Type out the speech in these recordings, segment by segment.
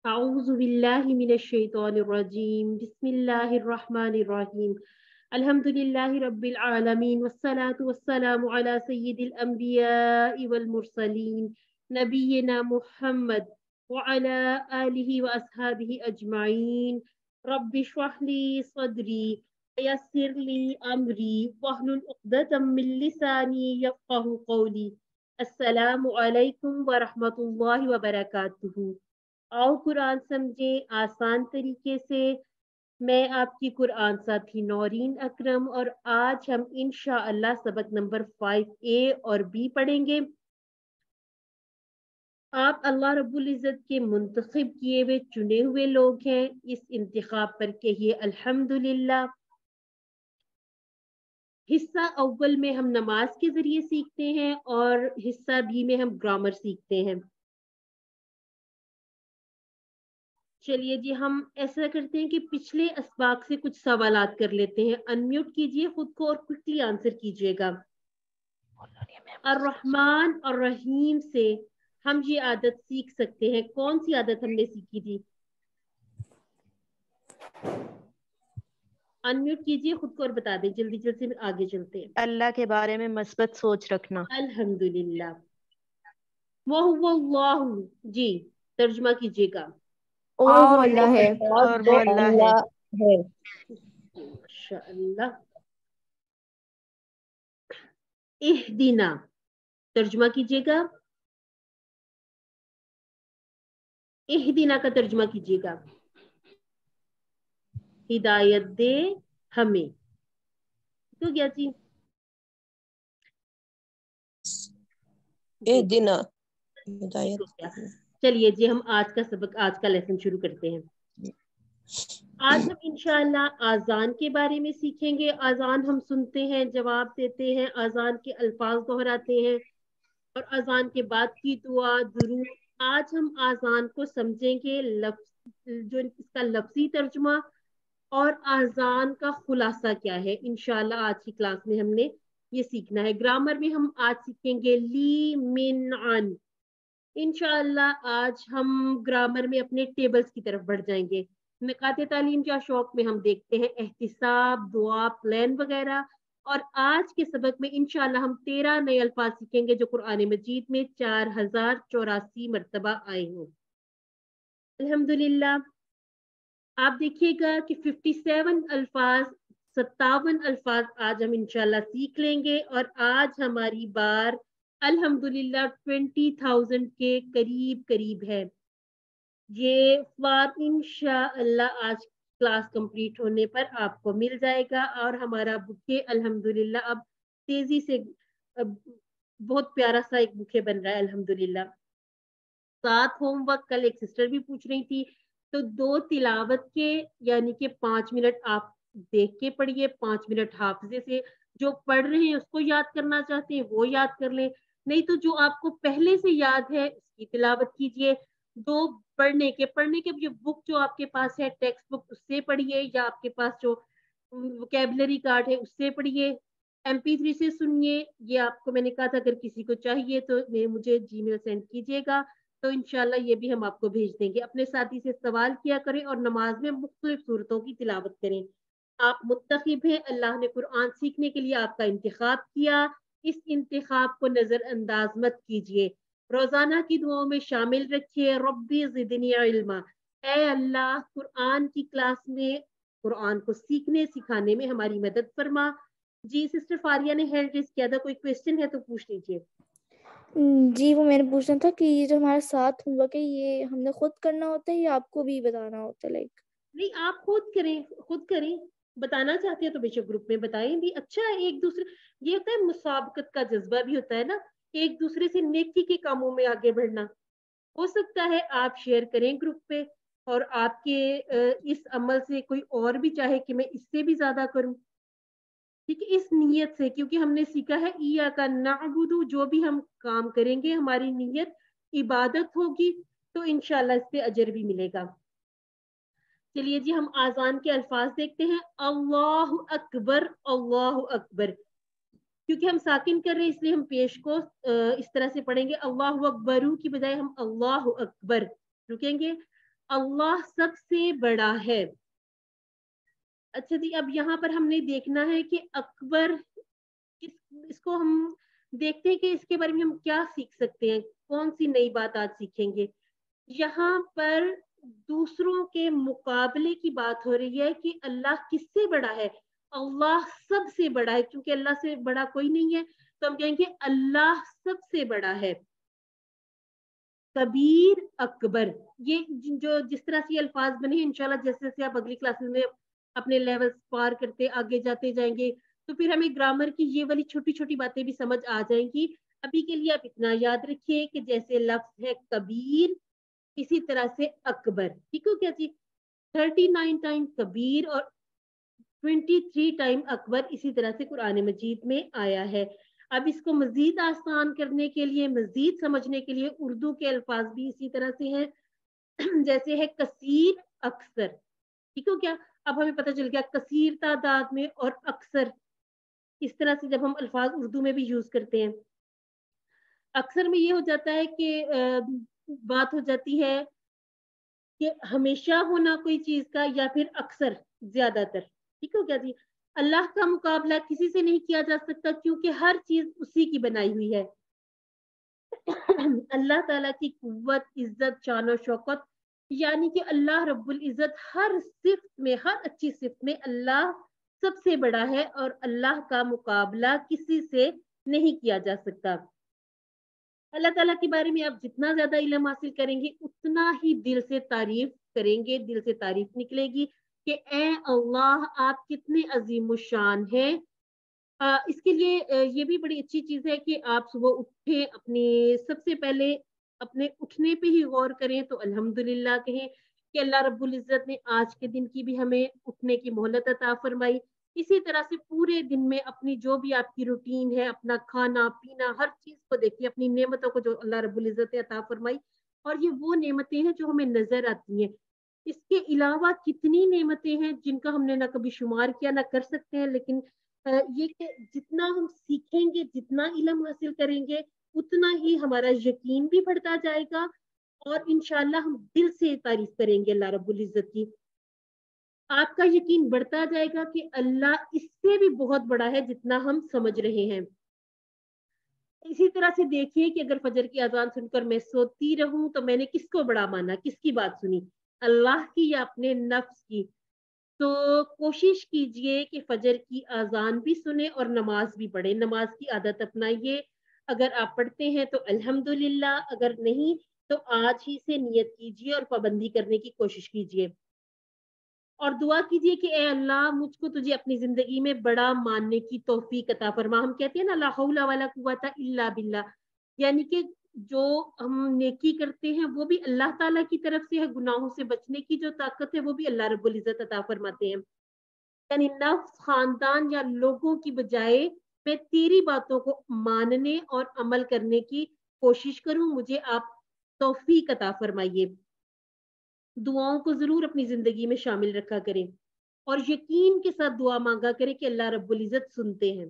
أعوذ بالله من الشيطان الرجيم بسم الله الرحمن الرحيم الحمد لله رب العالمين والصلاة والسلام على سيد الأنبياء والمرسلين نبينا محمد وعلى آله وأصحابه أجمعين رب اشرح لي صدري ويسر لي أمري واحلل عقدة من لساني يفقه قولي السلام عليكم ورحمة الله وبركاته. آؤ قرآن سمجھیں آسان طریقے سے. میں آپ کی قرآن ساتھی نورین اکرم، اور آج ہم انشاءاللہ سبق نمبر 5A اور B پڑھیں گے. آپ اللہ رب العزت کے منتخب کیے ہوئے چنے ہوئے لوگ ہیں. اس انتخاب پر کہیے الحمدللہ. حصہ اول میں ہم نماز کے ذریعے سیکھتے ہیں اور حصہ B میں ہم گرامر سیکھتے ہیں. چلیے جی، ہم ایسا کرتے ہیں کہ پچھلے اسباق سے کچھ سوالات کر لیتے ہیں. انمیوٹ کیجئے خود کو اور کوئکلی آنسر کیجئے گا. الرحمن اور رحیم سے ہم یہ عادت سیکھ سکتے ہیں. کون سی عادت ہم نے سیکھی تھی؟ انمیوٹ کیجئے خود کو اور بتا دیں. جلدی جلدی سے آگے چلتے ہیں. اللہ کے بارے میں مثبت سوچ رکھنا. الحمدللہ. وَهُوَ اللَّهُ، جی ترجمہ کیجئے گا. اور وہ اللہ ہے. اور وہ اللہ ہے. ماشاءاللہ. اہدنا، ترجمہ کیجئے گا. اہدنا کا ترجمہ کیجئے گا. ہدایت دے ہمیں. تو کیا چیز؟ اہدنا ہدایت. چلیے جی، ہم آج کا سبق، آج کا لیسن شروع کرتے ہیں. آج ہم انشاءاللہ آذان کے بارے میں سیکھیں گے. آذان ہم سنتے ہیں، جواب دیتے ہیں، آذان کے الفاظ دہراتے ہیں اور آذان کے بعد کی دعا، درود. آج ہم آذان کو سمجھیں گے، جو اس کا لفظی ترجمہ اور آذان کا خلاصہ کیا ہے. انشاءاللہ آج کی کلاس میں ہم نے یہ سیکھنا ہے. گرامر میں ہم آج سیکھیں گے لی، من، عن. انشاءاللہ آج ہم گرامر میں اپنے ٹیبلز کی طرف بڑھ جائیں گے. نکات تعلیم کیا شوق میں ہم دیکھتے ہیں احتساب، دعا، پلان وغیرہ. اور آج کے سبق میں انشاءاللہ ہم 13 نئے الفاظ سیکھیں گے جو قرآن مجید میں 4084 مرتبہ آئے ہیں. الحمدللہ. آپ دیکھیے گا کہ 57 الفاظ، 57 الفاظ آج ہم انشاءاللہ سیکھ لیں گے. اور آج ہماری بار الحمدللہ 20,000 کے قریب ہے. یہ بار انشاءاللہ آج کلاس کمپلیٹ ہونے پر آپ کو مل جائے گا. اور ہمارا بکے الحمدللہ اب تیزی سے بہت پیارا سا ایک بکے بن رہا ہے الحمدللہ. ساتھ ہوم ورک کل ایک سسٹر بھی پوچھ رہی تھی، تو 2 تلاوت کے یعنی کہ 5 منٹ آپ دیکھ کے پڑھیے، 5 منٹ حافظے سے. جو پڑھ رہے ہیں اس کو یاد کرنا چاہتے ہیں وہ یاد کر لیں، نہیں تو جو آپ کو پہلے سے یاد ہے اس کی تلاوت کیجیے. 2 پڑھنے کے جو بک جو آپ کے پاس ہے ٹیکسٹ بک، اس سے پڑھیے، یا آپ کے پاس جو ووکیبلری کارڈ ہے اس سے پڑھیے. MP3 سے سنیے. یہ آپ کو میں نے کہا تھا اگر کسی کو چاہیے تو مجھے جی میل سینڈ کیجیے گا، تو انشاءاللہ یہ بھی ہم آپ کو بھیج دیں گے. اپنے ساتھی سے سوال کیا کریں اور نماز میں مختلف صورتوں کی تلاوت کریں. آپ منتخب ہیں، اللہ نے قرآن سیکھنے کے لیے آپ کا انتخاب کیا. اس انتخاب کو نظر انداز مت کیجیے. روزانہ کی دعاؤں میں شامل رکھیے. ربی زدنی علما، اے اللہ قرآن کی کلاس میں قرآن کو سیکھنے سکھانے میں ہماری مدد فرما. جی سسٹر فاریہ نے ہینڈ ریز کیا تھا، کوئی کویسچن ہے تو پوچھ لیجیے. جی وہ میں نے پوچھنا تھا کہ یہ جو ہمارا ساتھ ہوم ورک ہے یہ ہم نے خود کرنا ہوتا ہے یا آپ کو بھی بتانا ہوتا ہے؟ لائک نہیں، آپ خود کریں. بتانا چاہتے ہیں تو بے شک گروپ میں بتائیں بھی. اچھا ہے، ایک دوسرے، یہ ہوتا ہے مسابقت کا جذبہ بھی ہوتا ہے نا، ایک دوسرے سے نیکی کے کاموں میں آگے بڑھنا. ہو سکتا ہے آپ شیئر کریں گروپ پہ، اور آپ کے اس عمل سے کوئی اور بھی چاہے کہ میں اس سے بھی زیادہ کروں. ٹھیک ہے، اس نیت سے، کیونکہ ہم نے سیکھا ہے ایاک نعبد، جو بھی ہم کام کریں گے ہماری نیت عبادت ہوگی تو انشاءاللہ اس پہ اجر بھی ملے گا. چلیے جی، ہم آذان کے الفاظ دیکھتے ہیں. اللہ اکبر، اللہ اکبر. کیونکہ ہم ساکن کر رہے ہیں اس لیے ہم پیش کو اس طرح سے پڑھیں گے. اللہ اکبر کی بجائے ہم اللہ اکبر رکیں گے. अल्लाह सबसे बड़ा है। अच्छा जी, अब यहाँ पर हमने देखना है कि अकबर इसको हम देखते हैं कि इसके बारे में हम क्या सीख सकते हैं, कौन सी नई बात आज सीखेंगे। यहाँ पर दूसरों के मुकाबले की बात हो रही है कि अल्लाह किससे बड़ा है। अल्लाह सबसे बड़ा है, क्योंकि अल्लाह से बड़ा कोई नहीं है, तो हम कहेंगे अल्लाह सबसे बड़ा है। कबीर, अकबर, ये जो जिस तरह से अल्फाज बने हैं, इंशाल्लाह जैसे जैसे आप अगली क्लासेस में अपने लेवल्स पार करते आगे जाते जाएंगे, तो फिर हमें ग्रामर की ये वाली छोटी छोटी बातें भी समझ आ जाएंगी। अभी के लिए आप इतना याद रखिए कि जैसे लफ्ज है कबीर, इसी तरह से अकबर। ठीक हो क्या जी? 39 टाइम कबीर और 23 टाइम अकबर इसी तरह से कुरान मजीद में आया है। अब इसको मजीद आसान करने के लिए, मजीद समझने के लिए उर्दू के अल्फाज भी इसी तरह से हैं जैसे है कसीर, अक्सर। ठीक हो क्या? अब हमें पता चल गया कसीर तादाद में और अक्सर इस तरह से जब हम अल्फाज उर्दू में भी यूज करते हैं। अक्सर में ये हो जाता है कि बात हो जाती है कि हमेशा होना कोई चीज का, या फिर अक्सर, ज्यादातर। ठीक हो क्या जी? अल्लाह का मुकाबला किसी से नहीं किया जा सकता, क्योंकि हर चीज उसी की बनाई हुई है। अल्लाह ताला की कुव्वत, इज्जत, शान और शौकत, यानी कि अल्लाह रब्बुल इज्जत हर सिफ्त में, हर अच्छी सिफ्त में अल्लाह सबसे बड़ा है, और अल्लाह का मुकाबला किसी से नहीं किया जा सकता। अल्लाह ताला के बारे में आप जितना ज्यादा इल्म हासिल करेंगे, उतना ही दिल से तारीफ करेंगे, दिल से तारीफ निकलेगी कि ए अल्लाह आप कितने अजीम शान हैं। इसके लिए ये भी बड़ी अच्छी चीज है कि आप सुबह उठे, अपने सबसे पहले अपने उठने पे ही गौर करें, तो अल्हम्दुलिल्लाह कहें कि अल्लाह रब्बुल इज्जत ने आज के दिन की भी हमें उठने की मोहलत अता फरमाई। इसी तरह से पूरे दिन में अपनी जो भी आपकी रूटीन है, अपना खाना पीना, हर चीज को देखिए, अपनी नेमतों को जो अल्लाह रब्बुल इज्जत ने अता फरमाई, और ये वो नेमतें हैं जो हमें नजर आती हैं। इसके अलावा कितनी नेमतें हैं जिनका हमने ना कभी शुमार किया, ना कर सकते हैं। लेकिन ये कि जितना हम सीखेंगे, जितना इल्म हासिल करेंगे, उतना ही हमारा यकीन भी बढ़ता जाएगा, और इंशाल्लाह हम दिल से तारीफ करेंगे अल्लाह रब्बुल इज्जत की। आपका यकीन बढ़ता जाएगा कि अल्लाह इससे भी बहुत बड़ा है जितना हम समझ रहे हैं। इसी तरह से देखिए कि अगर फजर की अजान सुनकर मैं सोती रहूं, तो मैंने किसको बड़ा माना, किसकी बात सुनी, अल्लाह की या अपने नफ्स की। तो कोशिश कीजिए कि फजर की अजान भी सुने और नमाज भी पढ़े, नमाज की आदत अपनाइए। अगर आप पढ़ते हैं तो अल्हम्दुलिल्लाह, अगर नहीं तो आज ही से नियत कीजिए और पाबंदी करने की कोशिश कीजिए, और दुआ कीजिए कि ए अल्लाह मुझको तुझे अपनी जिंदगी में बड़ा मानने की तौफीक अता फरमा। हम कहते हैं ना, ला हौला वला कुव्वता इल्ला बिल्लाह, यानी कि जो हम नेकी करते हैं वो भी अल्लाह ताला की तरफ से है, गुनाहों से बचने की जो ताकत है वो भी अल्लाह रब्बुल इज्जत अता फरमाते हैं। यानी नफ्स, खानदान या लोगों की बजाय मैं तेरी बातों को मानने और अमल करने की कोशिश करूं, मुझे आप तौफीक अता फरमाइए। दुआओं को जरूर अपनी जिंदगी में शामिल रखा करें, और यकीन के साथ दुआ मांगा करें कि अल्लाह रब्बुल इज्जत सुनते हैं।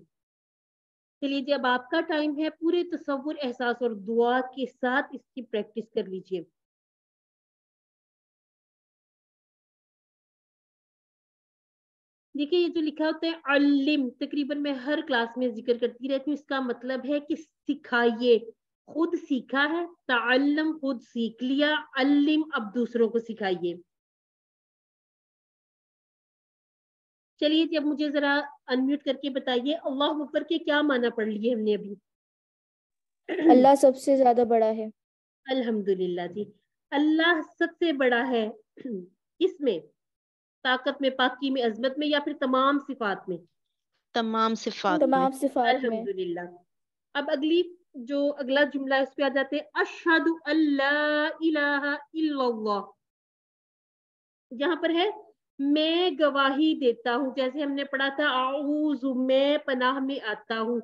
चलिए, जब आपका टाइम है, पूरे तसव्वुर, एहसास और दुआ के साथ इसकी प्रैक्टिस कर लीजिए। देखिए, ये जो लिखा होता है अल्लिम, तकरीबन मैं हर क्लास में जिक्र करती रहती हूँ, इसका मतलब है कि सिखाइए। खुद सीखा है, ताल्लम खुद सीख लिया, अल्लिम अब दूसरों को सिखाइए। चलिए जी, अब मुझे जरा अनम्यूट करके बताइए, अल्लाह अकबर के क्या माना पढ़ लिए हमने अभी? अल्लाह सबसे ज्यादा बड़ा है। अल्हम्दुलिल्लाह जी, अल्लाह सबसे बड़ा है। किसमें? ताकत में, पाकी में, अजमत में, या फिर तमाम सिफात में? तमाम सिफात में। तमाम सिफात में। अल्हम्दुलिल्लाह। अब जो अगला जुमला है उस पे आ जाते हैं, अशहदु अल्ला इलाहा इल्लल्लाह। यहाँ पर है मैं गवाही देता हूँ, जैसे हमने पढ़ा था आऊज़ु, मैं पनाह में आता हूँ।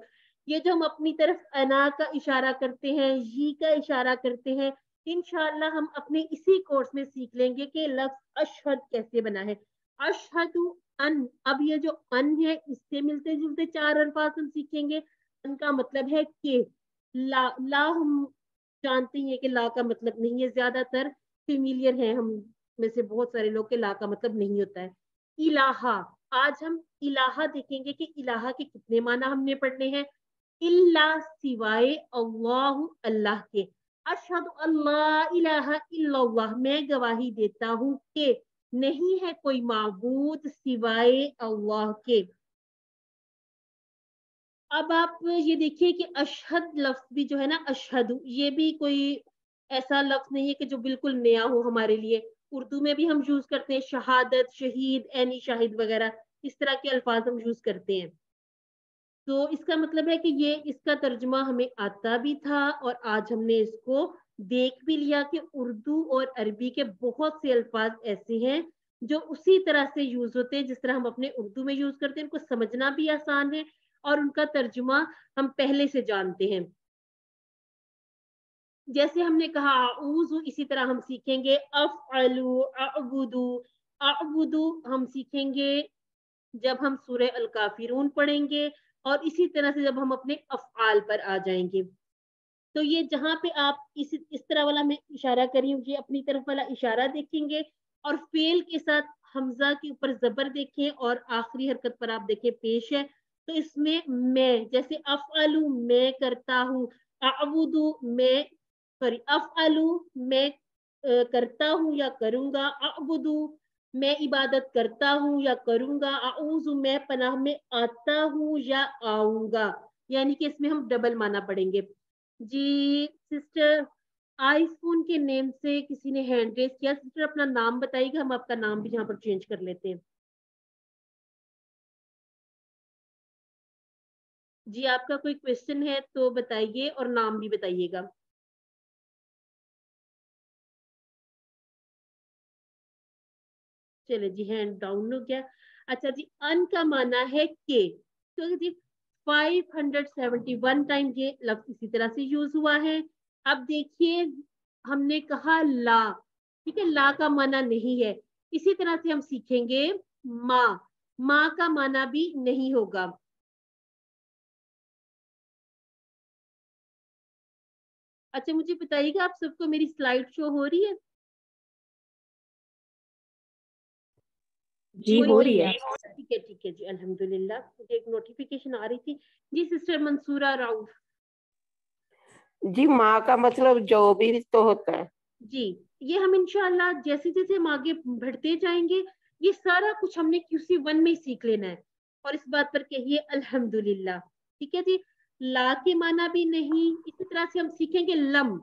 ये जो हम अपनी तरफ अना का इशारा करते हैं, ये का इशारा करते हैं, इंशाअल्लाह हम अपने इसी कोर्स में सीख लेंगे कि लफ्ज अशहद कैसे बना है। अशहदु अन, अब ये जो अन है, इससे मिलते जुलते चार अल्फाज हम सीखेंगे। अन का मतलब है कि, ला हम जानते हैं कि ला का मतलब नहीं है, ज्यादातर फेमिलियर है हम میں سے بہت سارے لوگ کے لا کا مطلب نہیں ہوتا ہے. الہا, آج ہم الہا دیکھیں گے کہ الہا کے کتنے معنی ہم نے پڑھنے ہیں. اللہ سوائے اللہ, اللہ کے. اشہد اللہ الہ الا اللہ, میں گواہی دیتا ہوں کہ نہیں ہے کوئی معبود سوائے اللہ کے. اب آپ یہ دیکھیے کہ اشہد لفظ بھی جو ہے نا, اشہد, یہ بھی کوئی ایسا لفظ نہیں ہے کہ جو بالکل نیا ہو ہمارے لیے. اردو میں بھی ہم یوز کرتے ہیں شہادت, شہید, عینی شاہد وغیرہ, اس طرح کے الفاظ ہم یوز کرتے ہیں. تو اس کا مطلب ہے کہ یہ اس کا ترجمہ ہمیں آتا بھی تھا اور آج ہم نے اس کو دیکھ بھی لیا کہ اردو اور عربی کے بہت سے الفاظ ایسے ہیں جو اسی طرح سے یوز ہوتے ہیں جس طرح ہم اپنے اردو میں یوز کرتے ہیں. ان کو سمجھنا بھی آسان ہے اور ان کا ترجمہ ہم پہلے سے جانتے ہیں. جیسے ہم نے کہا اعوذ, اسی طرح ہم سیکھیں گے افعلو, اعبدو. اعبدو ہم سیکھیں گے جب ہم سورہ الکافرون پڑھیں گے, اور اسی طرح سے جب ہم اپنے افعال پر آ جائیں گے. تو یہ جہاں پہ آپ اس طرح والا میں اشارہ کری ہوں, یہ اپنی طرف والا اشارہ دیکھیں گے, اور فعل کے ساتھ حمزہ کے اوپر زبر دیکھیں, اور آخری حرکت پر آپ دیکھیں پیش ہے. تو اس میں جیسے افعلو میں کرتا ہوں, اعبدو میں افعلو میں کرتا ہوں یا کروں گا, اعبدو میں عبادت کرتا ہوں یا کروں گا, اعوذ میں پناہ میں آتا ہوں یا آؤں گا. یعنی کہ اس میں ہم ڈبل معنی پڑھیں گے. جی سسٹر, آئی فون کے نیم سے کسی نے ہینڈ ریز کیا. سسٹر اپنا نام بتائیے گا, ہم آپ کا نام بھی یہاں پر چینج کر لیتے ہیں. جی آپ کا کوئی کوشچن ہے تو بتائیے اور نام بھی بتائیے گا. چلے جی, ہینڈ ڈاؤن ہو گیا. اچھا جی, ان کا معنی ہے کہ, تو جی 571 ٹائم یہ لفظ اسی طرح سے یوز ہوا ہے. اب دیکھیے ہم نے کہا لا, ٹھیک ہے, لا کا معنی نہیں ہے. اسی طرح سے ہم سیکھیں گے ماں, ماں کا معنی بھی نہیں ہوگا. اچھا مجھے بتائیے گا آپ سب کو میری سلائڈ شو ہو رہی ہے؟ جی ہو رہی ہے. ٹھیک ہے ٹھیک ہے جی, الحمدللہ. مجھے ایک نوٹیفیکیشن آ رہی تھی. جی سسٹر منصورہ راؤف. جی ماں کا مطلب جو بھی تو ہوتا ہے. جی یہ ہم انشاءاللہ جیسے جیسے ہم آگے بڑھتے جائیں گے یہ سارا کچھ ہم نے QC1 میں ہی سیکھ لینا ہے. اور اس بات پر کہیے الحمدللہ. ٹھیک ہے جی, لا کے معنی بھی نہیں. اسی طرح سے ہم سیکھیں گے لم,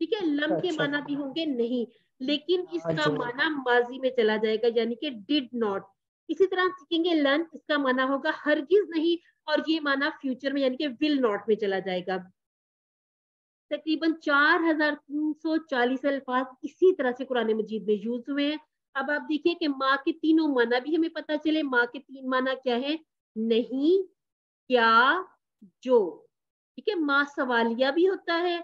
ٹھیک ہے, لم کے معنی بھی ہوں گے نہیں, لیکن اس کا معنی ماضی میں چلا جائے گا, یعنی کہ ڈڈ ناٹ. اسی طرح سیکھیں گے لن, اس کا معنی ہوگا ہرگز نہیں, اور یہ معنی فیوچر میں یعنی کہ ول ناٹ میں چلا جائے گا. تقریباً 4340 الفاظ اسی طرح سے قرآن مجید میں یوز ہوئے ہیں. اب آپ دیکھیے کہ ماں کے تینوں معنی بھی ہمیں پتہ چلے. ماں کے 3 معنی کیا ہے؟ نہیں, کیا, جو. ٹھیک ہے, ماں سوالیہ بھی ہوتا ہے,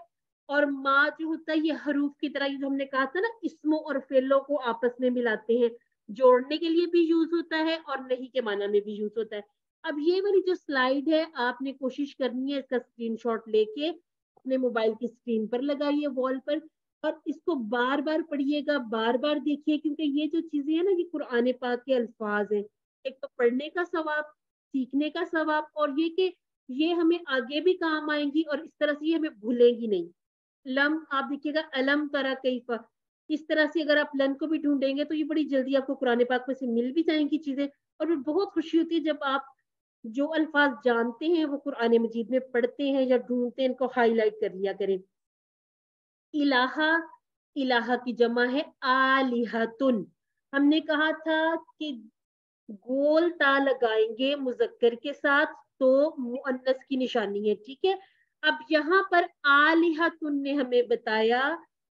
اور ماں جو ہوتا ہے یہ حروف کی طرح, جو ہم نے کہا تھا نا اسموں اور فعلوں کو آپس میں ملاتے ہیں, جوڑنے کے لیے بھی یوز ہوتا ہے اور نہیں کے معنی میں بھی یوز ہوتا ہے. اب یہ والی جو سلائیڈ ہے آپ نے کوشش کرنی ہے اس کا اسکرین شاٹ لے کے اپنے موبائل کی اسکرین پر لگائیے, وال پر, اور اس کو بار بار پڑھیے گا, بار بار دیکھیے, کیونکہ یہ جو چیزیں ہیں نا یہ قرآن پاک کے الفاظ ہیں. ایک تو پڑھنے کا ثواب, سیکھنے کا ثواب, اور یہ کہ یہ ہمیں آگے بھی کام آئیں گی اور اس طرح سے یہ ہمیں بھولیں گی نہیں. لم آپ دیکھیے گا علم ترا کیفا, اس طرح سے اگر آپ لن کو بھی ڈھونڈیں گے تو یہ بڑی جلدی آپ کو قرآن پاک میں سے مل بھی جائیں گی چیزیں. اور بہت خوشی ہوتی ہے جب آپ جو الفاظ جانتے ہیں وہ قرآن مجید میں پڑھتے ہیں یا ڈھونڈتے ہیں, ان کو ہائی لائٹ کر لیا کریں. الہا, الہا کی جمع ہے آلہتن. ہم نے کہا تھا کہ گول تا لگائیں گے مذکر کے ساتھ تو مؤنث کی نشانی ہے. ٹھیک ہے, اب یہاں پر آلہتن نے ہمیں بتایا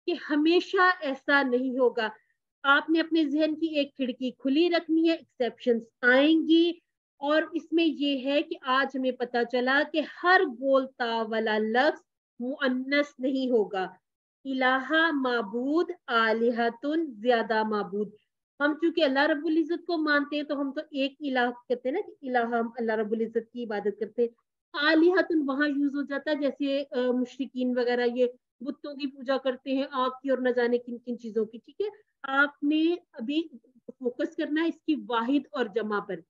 کہ ہمیشہ ایسا نہیں ہوگا. آپ نے اپنے ذہن کی ایک کھڑکی کھلی رکھنی ہے, ایکسیپشنز آئیں گی. اور اس میں یہ ہے کہ آج ہمیں پتا چلا کہ ہر گول تا والا لفظ مؤنث نہیں ہوگا. الہا معبود, آلہتن زیادہ معبود. ہم چونکہ اللہ رب العزت کو مانتے ہیں تو ہم تو ایک الہ کہتے ہیں نا, کہ الہ ہم اللہ رب العزت کی عبادت کرتے ہیں. آلہتن وہاں یوز ہو جاتا ہے جیسے مشرکین وغیرہ یہ बुतों की पूजा करते हैं, आग की और न जाने किन किन चीजों की। ठीक है, आपने अभी फोकस करना है इसकी वाहिद और जमा पर,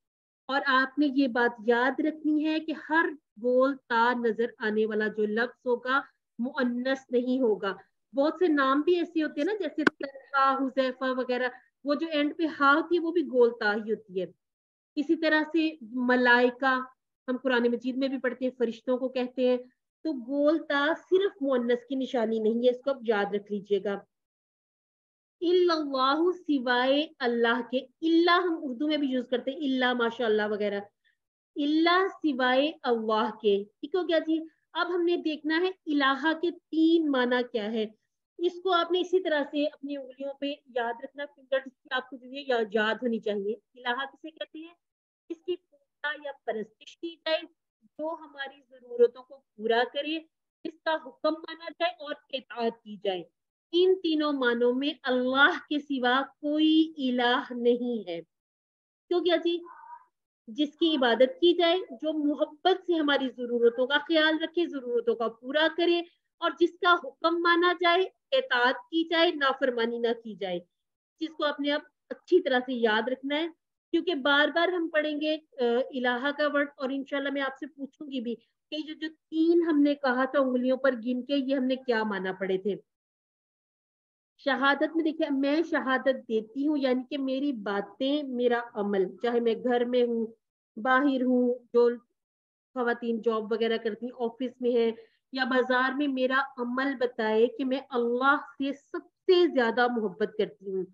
और आपने ये बात याद रखनी है कि हर गोल ता नजर आने वाला जो लफ्ज होगा मुअन्नस नहीं होगा। बहुत से नाम भी ऐसे होते हैं ना, जैसे तलहा, हुजैफा वगैरह, वो जो एंड पे हा होती है वो भी गोल ता ही होती है। इसी तरह से मलाइका, हम कुरान मजीद में भी पढ़ते हैं, फरिश्तों को कहते हैं। तो गोलता सिर्फ मुअन्नस की निशानी नहीं है, इसको आप याद रख लीजिएगा। इल्लल्लाहु, सिवाय अल्लाह के। इल्ला हम उर्दू में भी यूज करते हैं, इल्ला माशाअल्लाह वगैरह। इल्ला सिवाय अल्लाह के, ठीक हो गया जी। अब हमने देखना है इलाहा के 3 माना क्या है। इसको आपने इसी तरह से अपनी उंगलियों पे याद रखना, फिंगर्स की आपको जो ये याद होनी चाहिए। इलाहा किसे कहते हैं? इसकी पूजा या परस्तिश की जाए जो हमारी जरूरतों को पूरा करे, जिसका हुक्म माना जाए और इताअत की जाए। इन तीनों मानों में अल्लाह के सिवा कोई इलाह नहीं है। तो क्या जी, जिसकी इबादत की जाए, जो मोहब्बत से हमारी जरूरतों का ख्याल रखे, जरूरतों का पूरा करे, और जिसका हुक्म माना जाए, इताअत की जाए, नाफरमानी ना की जाए। जिसको अपने आप अच्छी तरह से याद रखना है, क्योंकि बार बार हम पढ़ेंगे इलाहा का वर्ड, और इंशाल्लाह मैं आपसे पूछूंगी भी कि जो जो 3 हमने कहा था उंगलियों पर गिन के, ये हमने क्या माना पड़े थे। शहादत में देखिए, मैं शहादत देती हूँ यानी कि मेरी बातें, मेरा अमल, चाहे मैं घर में हूँ, बाहर हूँ, जो खवातीन जॉब वगैरह करती हैं, ऑफिस में है या बाजार में, मेरा अमल बताए कि मैं अल्लाह से सबसे ज्यादा मोहब्बत करती हूँ,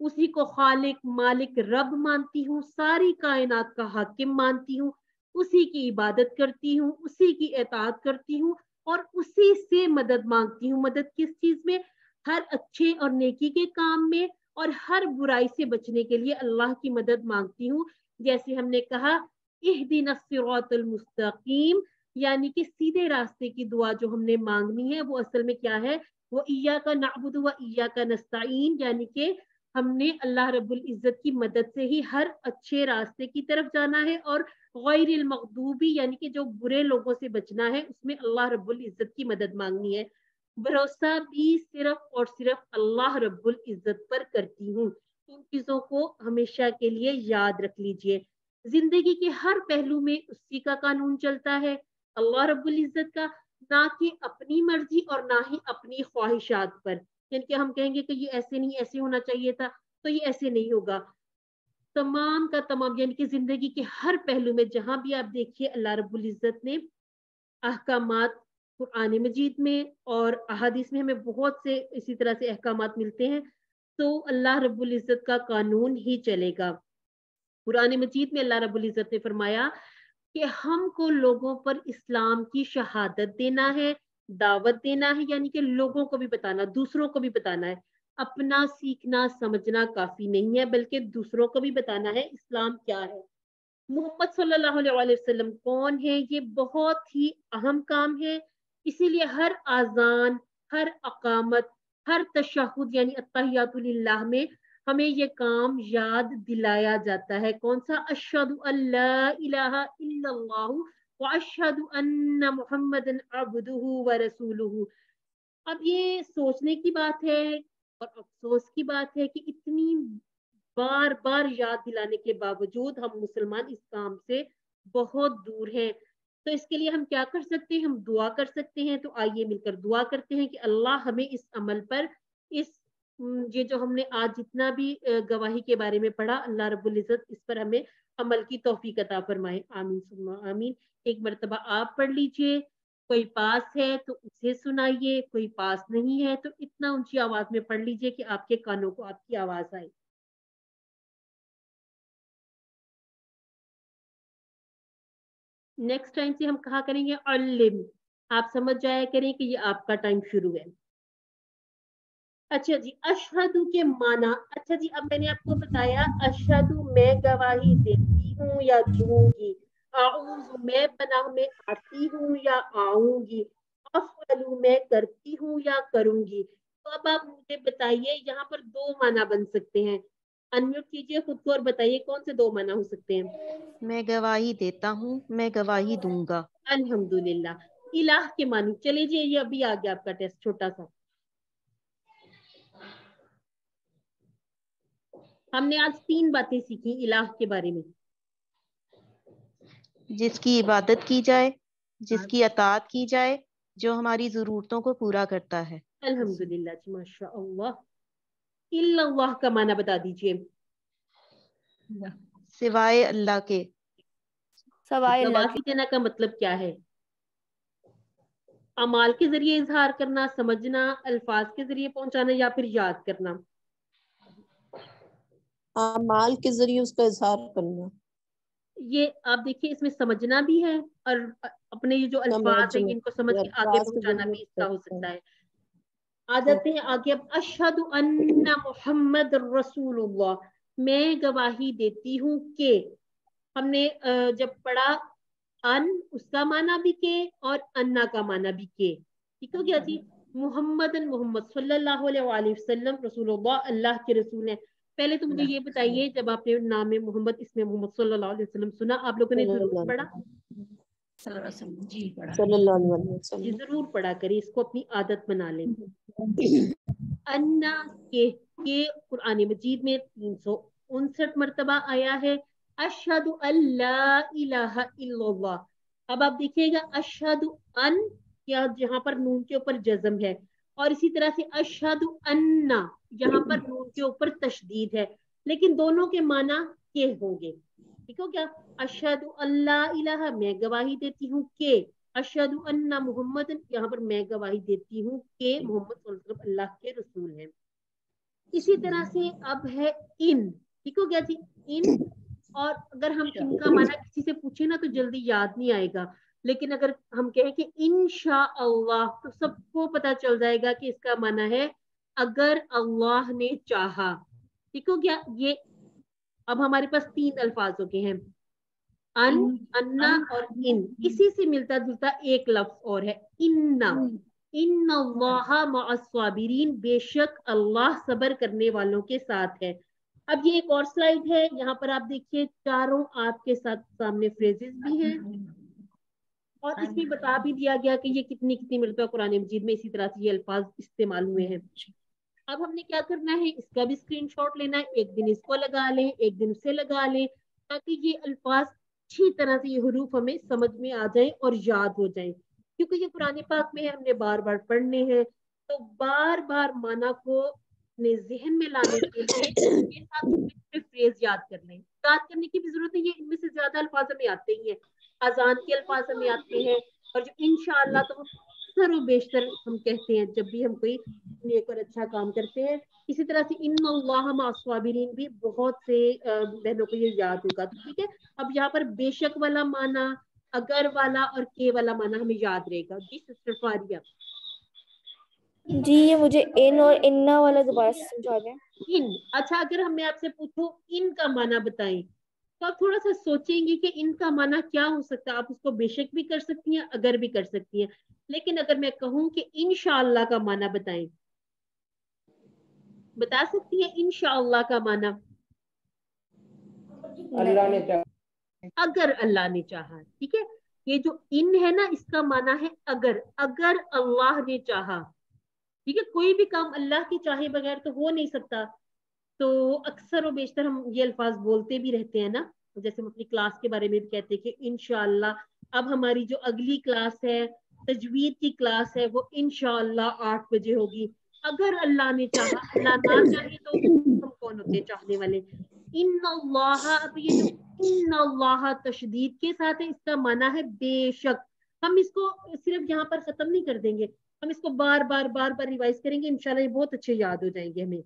उसी को खालिक, मालिक, रब मानती हूँ, सारी कायनात का हाकिम मानती हूँ, उसी की इबादत करती हूँ, उसी की इताअत करती हूँ, और उसी से मदद मांगती हूँ। मदद किस चीज में? हर अच्छे और नेकी के काम में, और हर बुराई से बचने के लिए अल्लाह की मदद मांगती हूँ। जैसे हमने कहा, इहदिनस सिरातल मुस्तकीम, यानी कि सीधे रास्ते की दुआ जो हमने मांगनी है, वो असल में क्या है? वो इय्याका नअबुदु व इय्याका नस्तईन, यानी कि हमने अल्लाह रब्बुल इज्जत की मदद से ही हर अच्छे रास्ते की तरफ जाना है, और गैरिल मग़दूबी, यानी कि जो बुरे लोगों से बचना है, उसमें अल्लाह रब्बुल इज्जत की मदद मांगनी है। भरोसा भी सिर्फ और सिर्फ अल्लाह रब्बुल इज्जत पर करती हूँ। इन चीजों को हमेशा के लिए याद रख लीजिए। जिंदगी के हर पहलू में उसी का कानून चलता है, अल्लाह रब्बुल इज्जत का, ना कि अपनी मर्जी और ना ही अपनी ख्वाहिशात पर। यानी कि हम कहेंगे कि ये ऐसे नहीं, ऐसे होना चाहिए था, तो ये ऐसे नहीं होगा। तमाम का तमाम, यानी कि जिंदगी के हर पहलू में जहां भी आप देखिए, अल्लाह रब्बुल इज्जत ने अहकामात, कुरान मजीद में और अहादीस में हमें बहुत से इसी तरह से अहकामात मिलते हैं, तो अल्लाह रब्बुल इज्जत का कानून ही चलेगा। कुरान मजीद में अल्लाह रब्बुल इज्जत ने फरमाया कि हमको लोगों पर इस्लाम की शहादत देना है, दावत देना है, यानी कि लोगों को भी बताना, दूसरों को भी बताना है। अपना सीखना समझना काफी नहीं है, बल्कि दूसरों को भी बताना है इस्लाम क्या है, मोहम्मद सल्लल्लाहु अलैहि वसल्लम कौन है। ये बहुत ही अहम काम है। इसीलिए हर आजान, हर अकामत, हर तशहुद यानी अत्तहियातु लिल्लाह में हमें ये काम याद दिलाया जाता है। कौन सा? अशहदु अल्ला इलाहा इल्लल्लाहु व अशहदु अन्ना मुहम्मदन अब्दुहु व रसूलुहु। अब ये सोचने की बात है और अफसोस की बात है कि इतनी बार बार याद दिलाने के बावजूद हम मुसलमान इस काम से बहुत दूर हैं। तो इसके लिए हम क्या कर सकते हैं? हम दुआ कर सकते हैं। तो आइए मिलकर दुआ करते हैं कि अल्लाह हमें इस अमल पर, इस ये जो हमने आज जितना भी गवाही के बारे में पढ़ा, अल्लाह रब्बुल इज्जत इस पर हमें अमल की तौफीक अता फरमाए। आमीन सुम्मा आमीन। एक मर्तबा आप पढ़ लीजिए। कोई पास है तो उसे सुनाइए, कोई पास नहीं है तो इतना ऊंची आवाज में पढ़ लीजिए कि आपके कानों को आपकी आवाज आए। नेक्स्ट टाइम से हम कहा करेंगे अल्लिम। आप समझ जाया करें कि ये आपका टाइम शुरू है। अच्छा जी, अशहदु के माना। अच्छा जी, अब मैंने आपको बताया अशहदु मैं गवाही देती हूँ या दूंगी, आऊज़ु मैं पनाह में आती हूँ या आऊंगी, अफ़अलु मैं करती हूँ या करूंगी। तो अब आप मुझे बताइए, यहाँ पर 2 माना बन सकते हैं। अनम्यूट कीजिए खुद को और बताइए कौन से 2 माना हो सकते हैं। मैं गवाही देता हूँ, मैं गवाही दूंगा। अल्हम्दुलिल्लाह। इलाह के मानी। चले जी, ये अभी आ गया आपका टेस्ट छोटा सा। हमने आज 3 बातें सीखी इलाह के बारे में। जिसकी इबादत की जाए, जिसकी अताअत की जाए, जो हमारी जरूरतों को पूरा करता है। अल्हम्दुलिल्लाह जी, माशाअल्लाह। इल्लल्लाह का माना बता दीजिए। सिवाय अल्लाह के। सवाए अल्लाह गवाही देना का मतलब क्या है? अमाल के जरिए इजहार करना, समझना, अल्फाज के जरिए पहुंचाना, या फिर याद करना? अमाल के जरिए उसका इजहार करना। ये आप देखिए, इसमें समझना भी है और अपने ये जो अल्फाज है इनको समझ के आगे पहुंचाना भी इसका हो सकता है। आ जाते हैं आगे अब। अशहदु अन्ना मुहम्मद रसूलुल्लाह, मैं गवाही देती हूँ कि, हमने जब पढ़ा अन उसका माना भी के और अन्ना का माना भी के, ठीक हो गया जी। मुहम्मदन, मोहम्मद सल्लल्लाहु अलैहि वसल्लम, रसूलुल्लाह अल्लाह के रसूल हैं। पहले तो मुझे ये बताइए, जब आपने नाम में मोहम्मद इसमें मोहम्मद सल्लल्लाहु अलैहि वसल्लम सुना, आप लोगों ने जरूर पढ़ा? जी जरूर पढ़ा करिए, इसको अपनी आदत बना लें। अन्ना के कुरान मजीद में 359 मरतबा आया है अशहदु अल्ला इलाहा इल्लल्लाह। अब आप देखिएगा अशहदु अन, या जहां पर नून के ऊपर जज्म है, और इसी तरह से अशहदु अन्ना, यहाँ पर नून के ऊपर तशदीद है, लेकिन दोनों के माना के होंगे। ठीक हो गया? अशहदु अल्ला इलाहा, मैं गवाही देती हूँ के, अशहदु अन्ना मुहम्मद, यहाँ पर मैं गवाही देती हूँ कि मोहम्मद सल्लल्लाहु अलैहि वसल्लम अल्लाह के रसूल हैं। इसी तरह से अब है इन, ठीक हो गया जी, इन। और अगर हम इनका माना किसी से पूछे ना तो जल्दी याद नहीं आएगा, लेकिन अगर हम कहें कि इंशाअल्लाह तो सबको पता चल जाएगा कि इसका माना है अगर अल्लाह ने चाहा। ठीक हो गया? ये अब हमारे पास 3 अल्फाज हो गए हैं, अन, अन्ना और इन। इसी से मिलता जुलता एक लफ्ज और है इन्ना। इन्नल्लाह मअस्साबिरीन, बेशक अल्लाह सबर करने वालों के साथ है। अब ये एक और स्लाइड है, यहाँ पर आप देखिए चारों आपके साथ सामने फ्रेजेस भी हैं, और इसमें बता भी दिया गया कि ये कितनी कितनी मरतबा कुरान मजीद में इसी तरह से ये अल्फाज इस्तेमाल हुए हैं। अब हमने क्या करना है, इसका भी स्क्रीनशॉट लेना है, एक दिन इसको लगा लें, एक दिन उसे लगा लें, ताकि ये अल्फाज अच्छी तरह से ये हरूफ हमें समझ में आ जाए और याद हो जाए, क्योंकि ये कुरान पाक में है, हमने बार बार पढ़ने हैं, तो बार बार माना को अपने जहन में लाने के लिए ये साथ फ्रेज याद कर लें। याद करने की भी जरूरत है, ये इनमें से ज्यादा अल्फाज हमें आते ही हैं, अजान के अल्फाज हमें आते हैं, और जो इंशाअल्लाह तो अक्सर व बेशतर हम कहते हैं जब भी हम कोई नेक और अच्छा काम करते हैं। इसी तरह से इन्नल्लाह मअस्साबिरीन भी बहुत से बहनों को ये याद होगा। तो ठीक है, अब यहाँ पर बेशक वाला माना, अगर वाला और के वाला माना हमें याद रहेगा। जी सिस्टर फारिया। जी ये मुझे इन और इन्ना वाला दोबारा से समझा दें। इन, अच्छा अगर मैं आपसे पूछूं इन का माना बताएं, तो आप थोड़ा सा सोचेंगे कि इनका माना क्या हो सकता है। आप उसको बेशक भी कर सकती हैं, अगर भी कर सकती हैं, लेकिन अगर मैं कहूं कि इंशाअल्लाह का माना बताएं, बता सकती हैं इंशाअल्लाह का माना? अल्लाह ने चाहा। अगर अल्लाह ने चाहा, ठीक है। ये जो इन है ना, इसका माना है अगर, अगर अल्लाह ने चाहा, ठीक है। कोई भी काम अल्लाह के चाहे बगैर तो हो नहीं सकता। तो अक्सर और बेशतर हम ये अल्फाज बोलते भी रहते हैं ना, जैसे हम अपनी क्लास के बारे में भी कहते हैं कि इंशाअल्लाह। अब हमारी जो अगली क्लास है, तजवीद की क्लास है, वो इंशाअल्लाह 8 बजे होगी। अगर अल्लाह ने चाहा, अल्लाह ना चाहे तो हम कौन होते हैं चाहने वाले। इन्नल्लाह, अब ये जो इन्नल्लाह तशदीद के साथ है, इसका माना है बेशक। हम इसको सिर्फ यहाँ पर खत्म नहीं कर देंगे, हम इसको बार बार बार बार रिवाइज करेंगे, इंशाल्लाह ये बहुत अच्छे याद हो जाएंगे हमें।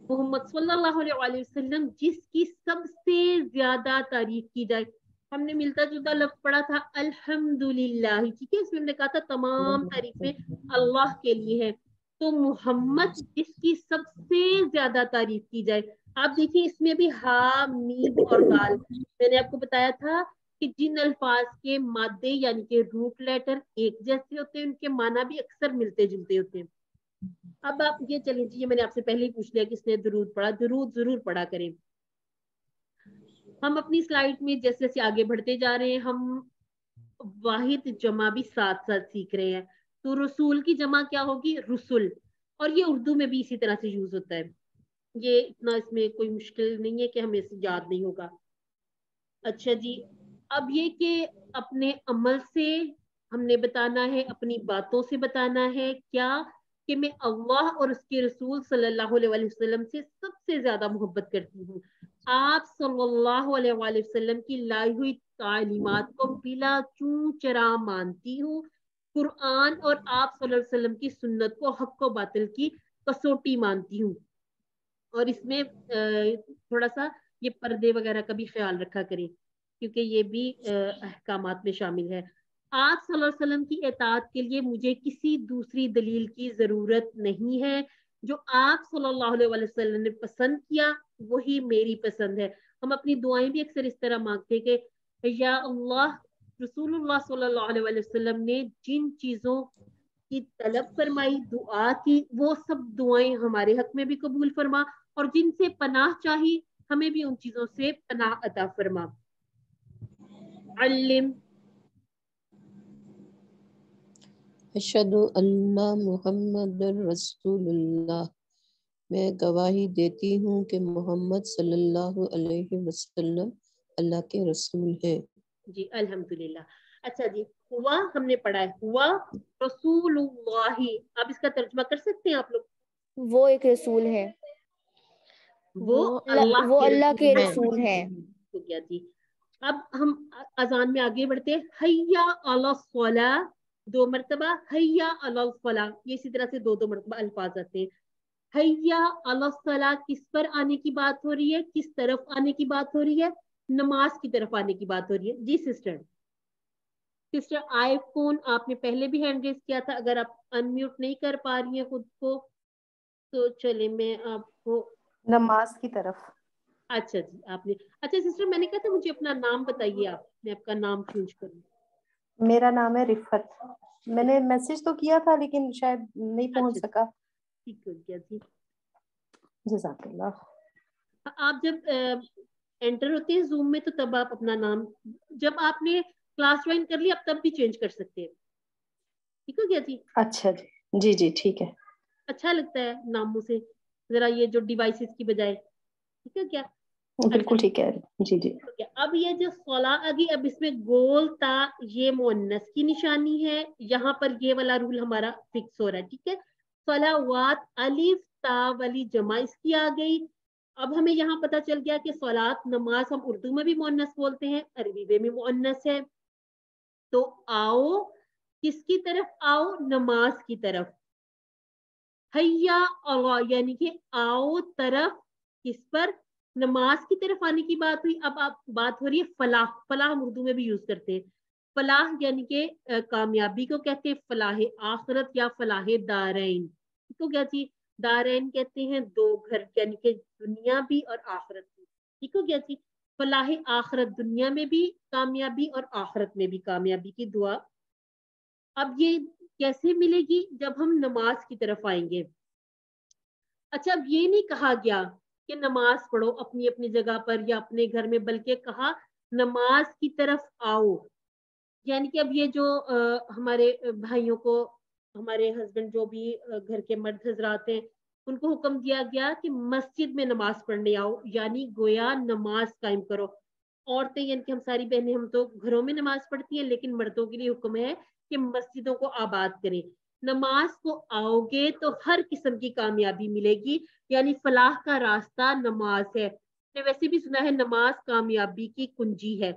मोहम्मद सल्लल्लाहु अलैहि वसल्लम जिसकी सबसे ज्यादा तारीफ की जाए, हमने मिलता जुलता लफ्ज पढ़ा था अल्हम्दुलिल्लाह, ठीक है। इसमें हमने कहा था तमाम तारीफें अल्लाह के लिए है। तो मोहम्मद जिसकी सबसे ज्यादा तारीफ की जाए, आप देखिए इसमें भी हा मीम और दाल, मैंने आपको बताया था कि जिन अल्फाज के मादे यानी कि रूट लेटर एक जैसे होते हैं, उनके माना भी अक्सर मिलते जुलते होते हैं। अब आप ये चलिए जी, मैंने आपसे पहले ही पूछ लिया कि इसने दुरूद पढ़ा, दुरूद जरूर पढ़ा करें। हम अपनी स्लाइड में जैसे जैसे आगे बढ़ते जा रहे हैं, हम वाहिद जमा भी साथ साथ सीख रहे हैं। तो रसूल की जमा क्या होगी? रुसुल। और ये उर्दू में भी इसी तरह से यूज होता है, ये इतना इसमें कोई मुश्किल नहीं है कि हमें इसे याद नहीं होगा। अच्छा जी, अब ये कि अपने अमल से हमने बताना है, अपनी बातों से बताना है क्या, कि मैं अल्लाह और उसके रसूल सल्लल्लाहु अलैहि वसल्लम से सबसे ज्यादा मोहब्बत करती हूँ। आप सल्लल्लाहु अलैहि वसल्लम की लाई हुई तालीमात को बिला चूं चरा मानती हूँ। कुरान और आप सल्लल्लाहु अलैहि वसल्लम की सुन्नत को हक व बातिल की कसौटी मानती हूँ। और इसमें थोड़ा सा ये पर्दे वगैरह का भी ख्याल रखा करें, क्योंकि ये भी अहकामात में शामिल है। आप सल्लल्लाहु अलैहि वसल्लम की इताअत के लिए मुझे किसी दूसरी दलील की जरूरत नहीं है। जो आप सल्लल्लाहु अलैहि वसल्लम ने पसंद किया वही मेरी पसंद है। हम अपनी दुआएं भी अक्सर इस तरह मांगते हैं कि या अल्लाह, रसूलुल्लाह सल्लल्लाहु अलैहि वसल्लम ने जिन चीजों की तलब फरमाई, दुआ की, वो सब दुआएं हमारे हक में भी कबूल फरमा, और जिनसे पनाह चाही हमें भी उन चीजों से पनाह अता फरमा। अल्लिम अशहदु अन्ना मुहम्मदुर रसूलुल्लाह, मैं गवाही देती हूँ कि मोहम्मद सल्लल्लाहु अलैहि वसल्लम अल्लाह के रसूल हैं। जी अल्हम्दुलिल्लाह। अच्छा जी, हुआ हमने पढ़ा है, हुआ रसूलुल्लाही। अब इसका तर्जुमा कर सकते हैं आप लोग? वो एक रसूल है, वो अल्लाह वो के अल्लाह के रसूल हैं। रसूल हैं। हो गया जी। अब हम अजान में आगे बढ़ते हैं। हैया अला सला, 2 मरतबा हैया अला फला, ये इसी तरह से 2 मरतबा अल्फाज आते हैं। हैया अला सला किस पर आने की बात हो रही है, किस तरफ आने की बात हो रही है? नमाज की तरफ आने की बात हो रही है। जी सिस्टर, सिस्टर आईफोन आपने पहले भी हैंड रेज किया था, अगर आप अनम्यूट नहीं कर पा रही हैं खुद को तो चले मैं आपको। नमाज की तरफ। अच्छा जी, आपने, अच्छा सिस्टर मैंने कहा था मुझे अपना नाम बताइए आप, मैं आपका नाम चेंज करूँ। मेरा नाम है रिफत। मैंने मैसेज तो किया था लेकिन शायद नहीं पहुंच अच्छा सका। ठीक हो गया जी। जज़ाकल्लाह। आप जब एंटर होते हैं जूम में तो तब आप अपना नाम, जब आपने क्लास ज्वाइन कर ली अब तब भी चेंज कर सकते हैं। ठीक हो गया जी? अच्छा जी, जी जी ठीक है। अच्छा लगता है नामों से जरा, ये जो डिवाइसेस की बजाय। ठीक है क्या? बिल्कुल ठीक है जी जी। अच्छा, अब ये जो सला आ गई, अब इसमें गोल ता ये मुअन्नस की निशानी है, यहाँ पर ये वाला रूल हमारा फिक्स हो रहा है। ठीक है, सलावात अलिफ ता वाली जमा इसकी आ गई। अब हमें यहाँ पता चल गया कि सलात नमाज हम उर्दू में भी मुअन्नस बोलते हैं, अरबी में भी मुअन्नस है। तो आओ किसकी तरफ? आओ नमाज की तरफ। हैया अला यानी कि आओ तरफ, किस पर? नमाज की तरफ आने की बात हुई। अब आप बात हो रही है फलाह। फलाह हम उर्दू में भी यूज करते हैं। फलाह यानी कि कामयाबी को कहते हैं, फलाह आखिरत या फलाह दारैन। तो क्या जी, दारैन कहते हैं 2 घर, यानी कि दुनिया भी और आखिरत भी। ठीक हो गया जी? फलाह आखिरत, दुनिया में भी कामयाबी और आखिरत में भी कामयाबी की दुआ। अब ये कैसे मिलेगी? जब हम नमाज की तरफ आएंगे। अच्छा, अब ये नहीं कहा गया कि नमाज पढ़ो अपनी अपनी जगह पर या अपने घर में, बल्कि कहा नमाज की तरफ आओ। यानी कि अब ये जो हमारे भाइयों को, हमारे हस्बैंड जो भी घर के मर्द हजरात हैं, उनको हुक्म दिया गया कि मस्जिद में नमाज पढ़ने आओ, यानी गोया नमाज कायम करो। औरतें यानी कि हम सारी बहनें, हम तो घरों में नमाज पढ़ती हैं, लेकिन मर्दों के लिए हुक्म है कि मस्जिदों को आबाद करें। नमाज को आओगे तो हर किस्म की कामयाबी मिलेगी, यानी फलाह का रास्ता नमाज है। मैंने वैसे भी सुना है नमाज कामयाबी की कुंजी है,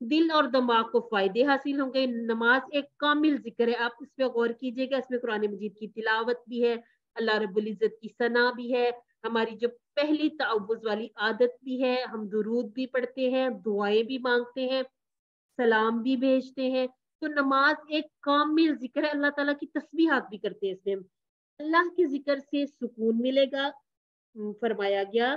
दिल और दिमाग को फायदे हासिल होंगे। नमाज एक कामिल जिक्र है, आप इस पे गौर कीजिएगा। इसमें कुरान मजीद की तिलावत भी है, अल्लाह रब्बुल इज्जत की सना भी है, हमारी जो पहली तअव्वुज़ वाली आदत भी है, हम दुरूद भी पढ़ते हैं, दुआएं भी मांगते हैं, सलाम भी भेजते हैं। तो नमाज एक कामिल जिक्र है, अल्लाह ताला की तस्बीहात भी करते हैं इसमें। अल्लाह के जिक्र से सुकून मिलेगा। फरमाया गया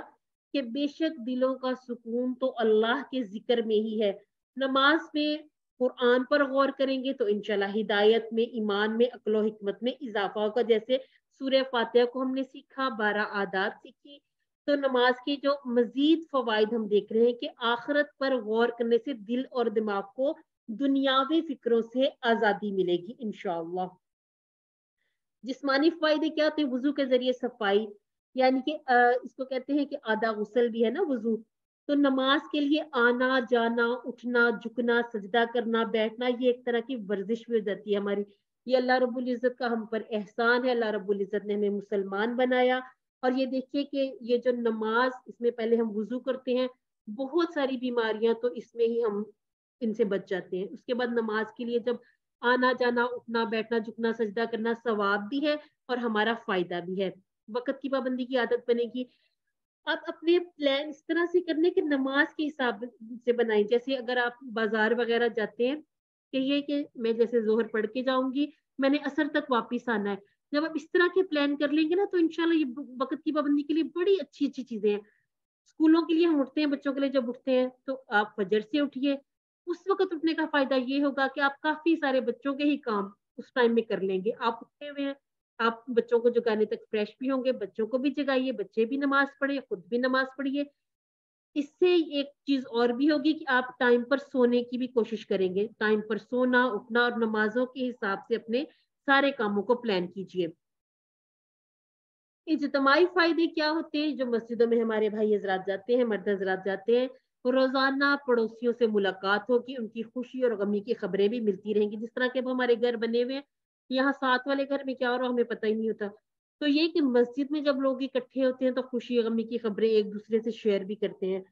कि बेशक दिलों का सुकून तो अल्लाह के जिक्र में ही है। नमाज में कुरान पर गौर करेंगे तो इंशाल्लाह हिदायत में, ईमान में, अक्ल हिकमत में इजाफा होगा। जैसे सूरह फातिहा को हमने सीखा, 12 आदात सीखी, तो नमाज के जो मजीद फवाइद हम देख रहे हैं कि आखिरत पर गौर करने से दिल और दिमाग को दुनियावी फिक्रों से आजादी मिलेगी इंशाअल्लाह। जिस्मानी फायदे क्या होते हैं? वुजू के जरिए सफाई, यानी कि इसको कहते हैं कि आधा गुस्ल भी है ना वुजू। तो नमाज के लिए आना जाना, उठना, झुकना, सजदा करना, बैठना, ये एक तरह की वर्जिश भी हो जाती है हमारी। ये अल्लाह रब्बुल इज्जत का हम पर एहसान है। अल्लाह रब्बुल इज्जत ने हमें मुसलमान बनाया। और ये देखिए कि ये जो नमाज, इसमें पहले हम वुजू करते हैं, बहुत सारी बीमारियां तो इसमें ही हम इनसे बच जाते हैं। उसके बाद नमाज के लिए जब आना जाना, उठना बैठना, झुकना, सजदा करना, सवाब भी है और हमारा फायदा भी है। वक्त की पाबंदी की आदत बनेगी। आप अपने प्लान इस तरह से करने के नमाज के हिसाब से बनाएं। जैसे अगर आप बाजार वगैरह जाते हैं, कहिए कि मैं जैसे जोहर पढ़ के जाऊंगी, मैंने असर तक वापस आना है। जब आप इस तरह के प्लान कर लेंगे ना, तो इंशाल्लाह ये वक्त की पाबंदी के लिए बड़ी अच्छी अच्छी चीजें हैं। स्कूलों के लिए हम उठते हैं, बच्चों के लिए जब उठते हैं तो आप फजर से उठिए। उस वक्त उठने का फायदा ये होगा कि आप काफी सारे बच्चों के ही काम उस टाइम में कर लेंगे। आप उठे हुए हैं, आप बच्चों को जगाने तक फ्रेश भी होंगे, बच्चों को भी जगाइए, बच्चे भी नमाज पढ़े, खुद भी नमाज पढ़िए। इससे एक चीज और भी होगी कि आप टाइम पर सोने की भी कोशिश करेंगे। टाइम पर सोना, उठना और नमाजों के हिसाब से अपने सारे कामों को प्लान कीजिए। इज्तिमाई फायदे क्या होते हैं? जो मस्जिदों में हमारे भाई हजरात जाते हैं, मर्द हजरात जाते हैं, रोजाना पड़ोसियों से मुलाकात होगी, उनकी खुशी और गमी की खबरें भी मिलती रहेंगी। जिस तरह के अब हमारे घर बने हुए हैं, यहाँ साथ वाले घर में क्या हो रहा है हमें पता ही नहीं होता। तो ये कि मस्जिद में जब लोग इकट्ठे होते हैं तो खुशी और गमी की खबरें एक दूसरे से शेयर भी करते हैं।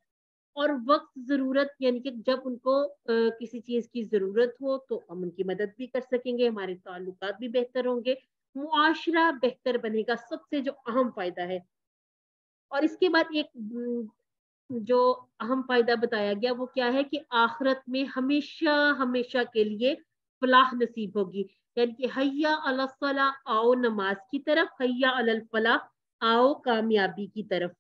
और वक्त जरूरत, यानी कि जब उनको किसी चीज की जरूरत हो तो हम उनकी मदद भी कर सकेंगे, हमारे ताल्लुकात भी बेहतर होंगे, मुआशरा बेहतर बनेगा, सबसे जो अहम फायदा है। और इसके बाद एक जो अहम फायदा बताया गया वो क्या है कि आखिरत में हमेशा हमेशा के लिए फलाह नसीब होगी। यानी कि हैया अला सलाह, आओ नमाज की तरफ, हैया अलल फलाह, आओ कामयाबी की तरफ।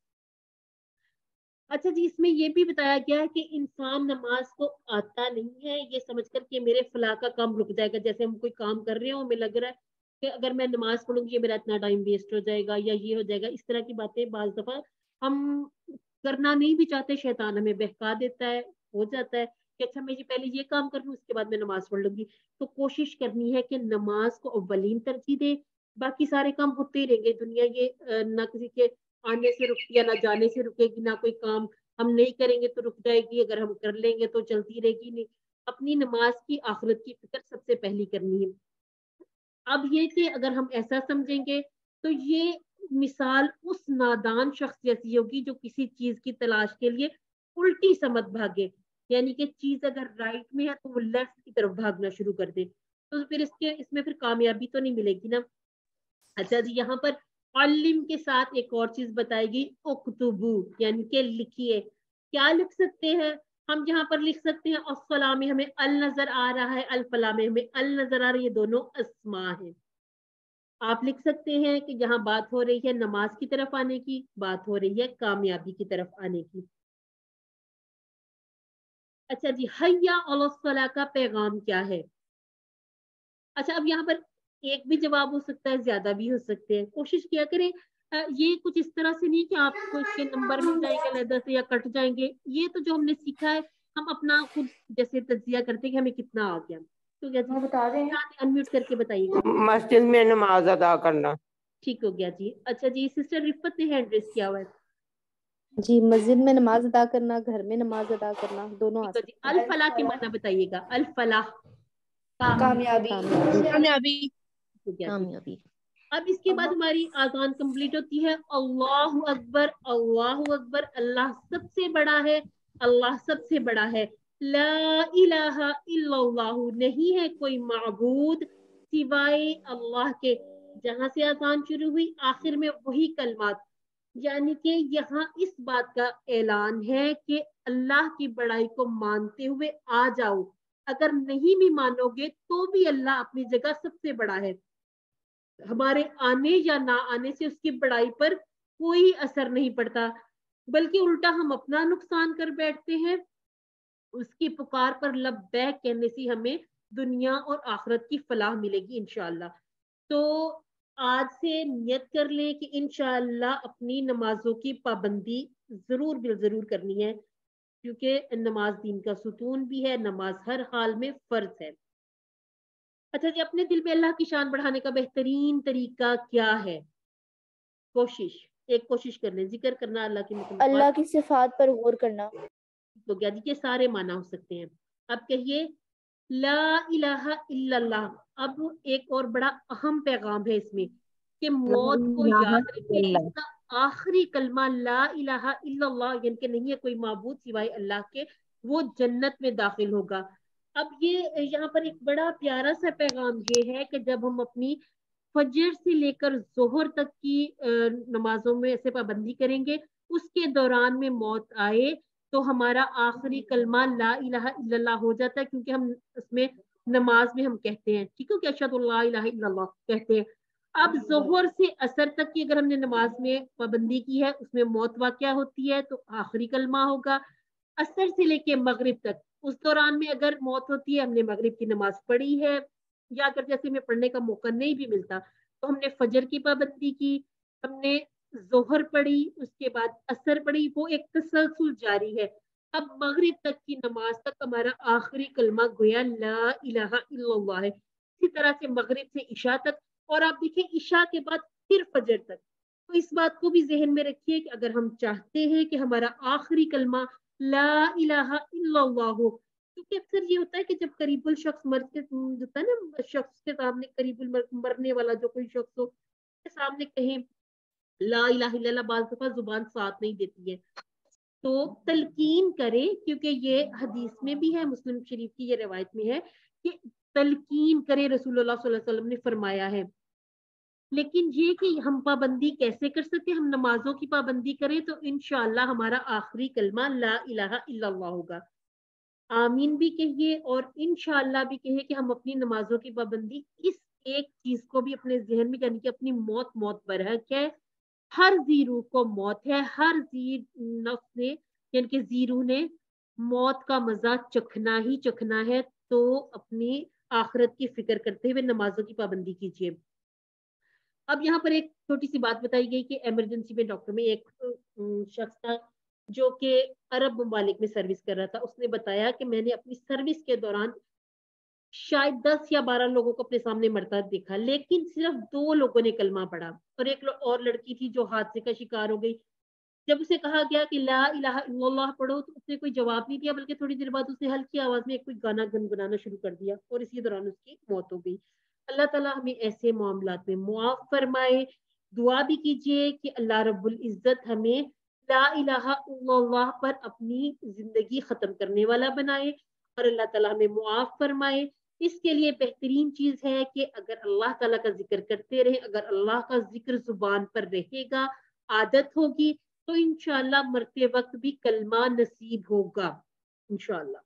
अच्छा जी, इसमें ये भी बताया गया है कि इंसान नमाज को आता नहीं है ये समझ कर कि मेरे फलाह का काम रुक जाएगा। जैसे हम कोई काम कर रहे हो, हमें लग रहा है कि अगर मैं नमाज पढ़ूंगी मेरा इतना टाइम वेस्ट हो जाएगा या ये हो जाएगा। इस तरह की बातें बाज दफा हम करना नहीं भी चाहते, शैतान हमें बहका देता है। हो जाता है कि अच्छा मैं ये पहले ये काम कर लूँ, उसके बाद मैं नमाज पढ़ लूंगी। तो कोशिश करनी है कि नमाज को अव्वलीन तरजीह दे, बाकी सारे काम होते ही रहेंगे। दुनिया ये ना किसी के आने से रुकती है ना जाने से रुकेगी, ना कोई काम हम नहीं करेंगे तो रुक जाएगी, अगर हम कर लेंगे तो चलती रहेगी। नहीं, अपनी नमाज की आखिरत की फिक्र सबसे पहली करनी है। अब ये कि अगर हम ऐसा समझेंगे तो ये मिसाल उस नादान शख्स जैसी होगी जो किसी चीज की तलाश के लिए उल्टी समझ भागे। यानी कि चीज अगर राइट में है तो वो लेफ्ट की तरफ भागना शुरू कर दे, तो फिर इसमें फिर कामयाबी तो नहीं मिलेगी ना। अच्छा जी, यहाँ पर अल्लिम के साथ एक और चीज बताएगी, उक्तुबू, यानी कि लिखिए। क्या लिख सकते हैं हम? यहाँ पर लिख सकते हैं अस्सलाम में हमें अल नजर आ रहा है, अल फला में हमें अल नजर आ रही है, ये दोनों अस्मा है। आप लिख सकते हैं कि यहाँ बात हो रही है नमाज की तरफ आने की, बात हो रही है कामयाबी की तरफ आने की। अच्छा जी, हैया अलस सलाह का पैगाम क्या है? अच्छा, अब यहाँ पर एक भी जवाब हो सकता है, ज्यादा भी हो सकते हैं। कोशिश किया करें ये कुछ इस तरह से नहीं कि आपको इसके नंबर मिल जाएंगे अलग से या कट जाएंगे। ये तो जो हमने सीखा है, हम अपना खुद जैसे तज्जिया करते हैं कि हमें कितना आ गया। तो क्या जी, बता रहे हैं अनम्यूट करके बताइएगा। मस्जिद में नमाज अदा करना। ठीक हो गया जी। अच्छा जी, सिस्टर रिफत ने हैंड रेस किया हुआ है। जी, मस्जिद में नमाज अदा करना, घर में नमाज अदा करना, दोनों आ ठीक है जी, सकते अल हैं। फलाह के माना बताइएगा। अल फलाह कामयाबी। कामयाबी। कामयाबी। हो गया जी। कामयाबी। अब इसके बाद हमारी आजान कंप्लीट होती है। अल्लाहु अकबर, अल्लाहु अकबर, अल्लाह सबसे बड़ा है, अल्लाह सबसे बड़ा है। ला इलाहा इल्लल्लाहु, नहीं है कोई माबूद सिवाय अल्लाह के। जहां से आजान शुरू हुई आखिर में वही कलमात। यानी कि यहाँ इस बात का ऐलान है कि अल्लाह की बड़ाई को मानते हुए आ जाओ। अगर नहीं भी मानोगे तो भी अल्लाह अपनी जगह सबसे बड़ा है। हमारे आने या ना आने से उसकी बड़ाई पर कोई असर नहीं पड़ता, बल्कि उल्टा हम अपना नुकसान कर बैठते हैं। उसकी पुकार पर लब्बैक कहने से हमें दुनिया और आखिरत की फलाह मिलेगी इंशाअल्लाह। तो आज से नियत कर लें कि इंशाअल्लाह अपनी नमाजों की पाबंदी जरूर करनी है। کیونکہ نماز دین کا ستون بھی ہے، نماز ہر حال میں فرض ہے۔ اچھا جی، اپنے دل میں اللہ کی شان بڑھانے کا بہترین طریقہ کیا ہے؟ کوشش کر لیں، ذکر کرنا اللہ کی مخلوقات، اللہ کی صفات پر غور کرنا۔ تو کیا جی، کے سارے معنی ہو سکتے ہیں۔ اب کہیے لا الہ الا اللہ۔ اب ایک اور بڑا اہم پیغام ہے اس میں کہ موت کو یاد رکھیں، اس کا آخری کلمہ لا الہ الا اللہ، یعنی کہ نہیں ہے کوئی معبود سوائے اللہ کے، وہ جنت میں داخل ہوگا۔ اب یہ یہاں پر ایک بڑا پیارا سا پیغام یہ ہے کہ جب ہم اپنی فجر سے لے کر ظہر تک کی نمازوں میں ایسے پابندی کریں گے، اس کے دوران میں موت آئے تو ہمارا آخری کلمہ لا الہ الا اللہ ہو جاتا ہے، کیونکہ ہم اس میں نماز میں ہم کہتے ہیں، ٹھیک ہے کہ اشہد اللہ الہ الا اللہ کہتے ہیں۔ اب ظہر سے عصر تک کی اگر ہم نے نماز میں پابندی کی ہے، اس میں موت واقع ہوتی ہے تو آخری کلمہ ہوگا۔ عصر سے لے کے مغرب تک، اس دوران میں اگر موت ہوتی ہے، ہم نے مغرب کی نماز پڑھی ہے یا اگر جیسے میں پڑھنے کا موقع نہیں بھی ملتا تو ہم نے فجر کی پابندی کی، ہم نے ظہر پڑھی، اس کے بعد عصر پڑھی، وہ ایک تسلسل جاری ہے۔ اب مغرب تک کی نماز تک ہمارا آخری کلمہ گویا لا الہ الا اللہ ہے۔ اسی طرح سے مغرب سے عشاء تک، اور آپ دیکھیں عشاء کے بعد پھر فجر تک۔ تو اس بات کو بھی ذہن میں رکھیے کہ اگر ہم چاہتے ہیں کہ ہمارا آخری کلمہ لا الہ الا اللہ ہو، کیونکہ اکثر یہ ہوتا ہے کہ جب قریب الشخص ہوتا ہے نا، شخص کے سامنے قریب مرنے والا جو کوئی شخص ہو کے سامنے کہیں لا الہ الا اللہ، بعض دفعہ زبان ساتھ نہیں دیتی ہے، تو تلقین کرے، کیونکہ یہ حدیث میں بھی ہے، مسلم شریف کی یہ روایت میں ہے کہ تلقین کرے، رسول اللہ صلی اللہ علیہ وسلم نے فرمایا ہے۔ لیکن یہ کہ ہم پابندی کیسے کر سکتے ہیں؟ ہم نمازوں کی پابندی کریں تو انشاءاللہ ہمارا آخری کلمہ لا الہ الا اللہ ہوگا۔ آمین بھی کہیے اور انشاءاللہ بھی کہیے کہ ہم اپنی نمازوں کی پابندی، اس ایک چیز کو بھی اپنے ذہن میں، یعنی کہ اپنی موت برحق ہے، ہر ذی روح کو موت ہے، ہر ذی نفس نے یعنی کہ ذی روح نے موت کا مزہ چکھنا ہی چکھنا ہے، تو اپنی آخرت کی فکر کرتے ہوئے نمازوں کی پابندی کیجیے۔ اب یہاں پر ایک چھوٹی سی بات بتائی گئی کہ ایمرجنسی میں ڈاکٹر میں ایک شخص تھا جو کہ عرب ممالک میں سروس کر رہا تھا، اس نے بتایا کہ میں نے اپنی سروس کے دوران شاید 10 یا 12 لوگوں کو اپنے سامنے مرتا دیکھا، لیکن صرف 2 لوگوں نے کلمہ پڑھا، اور ایک اور لڑکی تھی جو حادثے کا شکار ہو گئی۔ جب اسے کہا گیا کہ لا الہ الا اللہ پڑھو تو اس نے کوئی جواب نہیں دیا، بلکہ تھوڑی دیر بعد اس نے ہلکی آواز میں کوئی گانا گنگنانا شروع کر دیا، اور اسی دوران اس کی موت ہو گئی۔ اللہ تعالیٰ ہمیں ایسے معاملات میں معاف فرمائے۔ دعا بھی کیجیے کہ اللہ رب العزت ہمیں لا الہ الا اللہ پر اپنی زندگی ختم کرنے والا بنائے، اور اللہ تعالیٰ ہمیں معاف فرمائے۔ اس کے لیے بہترین چیز ہے کہ اگر اللہ تعالیٰ کا ذکر کرتے رہیں، اگر اللہ کا ذکر زبان پر رہے گا، عادت ہوگی، تو انشاءاللہ مرتے وقت بھی کلمہ نصیب ہوگا انشاءاللہ۔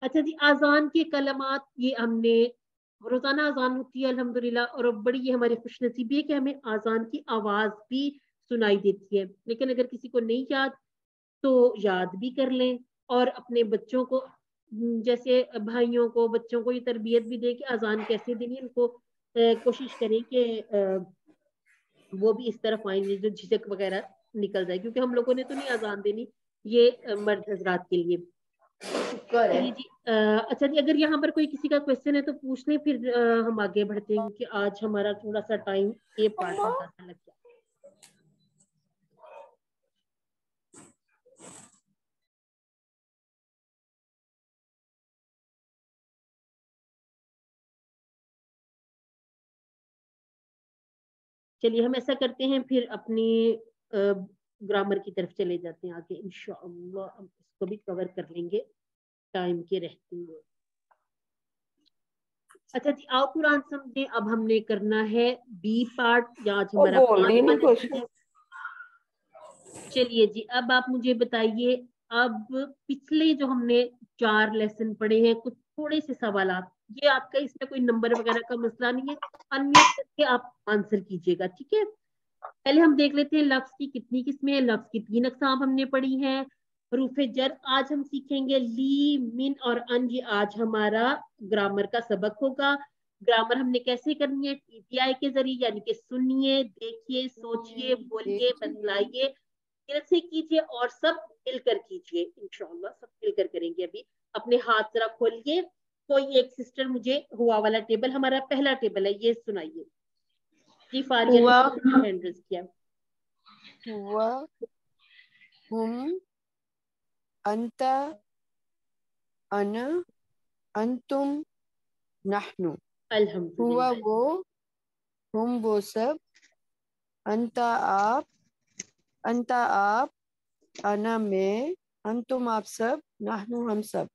اچھا جی، آذان کے کلمات یہ ہم نے روزانہ آذان ہوتی ہے الحمدللہ، اور بڑی یہ ہماری خوش نصیبی ہے کہ ہمیں آذان کی آواز بھی سنائی دیتی ہے، لیکن اگر کسی کو نہیں یاد تو یاد بھی کر لیں، اور اپنے بچوں کو، جیسے بھائیوں کو، بچوں کو یہ تربیت بھی دے کہ آذان کیسے دینی، ان کو کوشش کریں کہ وہ بھی اس طرف آئیں گے جو جھجک وغیرہ نکل جائے، کیونکہ ہم لوگوں نے تو نہیں آذان دینی، یہ مرد حضرات کے لیے۔ جی اچھا جی، اگر یہاں پر کوئی کسی کا کوشچن ہے تو پوچھ لیں، پھر ہم آگے بڑھتے ہیں کہ آج ہمارا تھوڑا سا ٹائم یہ پارٹ میں زیادہ لگ گیا۔ چلیے ہم ایسا کرتے ہیں، پھر اپنی گرامر کی طرف چلے جاتے ہیں آگے انشاءاللہ، ہم اس کو بھی کور کر لیں گے ٹائم کے رہتے ہوئے۔ اچھا جی، آؤ قرآن سمجھیں، اب ہم نے کرنا ہے بی پارٹ، یا آج ہمارا 5واں لیسن ہے۔ چلیے جی، اب آپ مجھے بتائیے، اب پچھلے جو ہم نے 4 لیسن پڑھے ہیں، کچھ تھوڑے سے سوالات، یہ آپ کا اس میں کوئی نمبر وغیرہ کا مسئلہ نہیں ہے، انمیوٹ کر کے آپ آنسر کیجیے گا، ٹھیک ہے؟ پہلے ہم دیکھ لیتے ہیں لفظ کی کتنی قسمیں ہیں۔ لفظ کی 3 اقسام ہم نے پڑھی ہیں۔ حروف جر آج ہم سیکھیں گے، لی، من اور ان، یہ آج ہمارا گرامر کا سبق ہوگا۔ گرامر ہم نے کیسے کرنی ہے؟ TTI کے ذریعے، یعنی کہ سنیے، دیکھیے، سوچیے، بولیے، بتلائیے، دل سے کیجیے اور سب مل کر کیجیے انشاءاللہ, سب مل کر کریں گے. ابھی اپنے ہاتھ ذرا کھولیے. کوئی ایک سسٹر مجھے ہوا والا ٹیبل, ہمارا پہلا ٹیبل ہے, یہ سنائیے جی. فاریہ نے ہینڈ ریز کیا. ہوا ہم انت انا انتم نحنو. ہوا الحمدللہ. وہ, ہم وہ سب, انتا آپ, انتا آپ, انا میں, انتم آپ سب, نحنو ہم سب.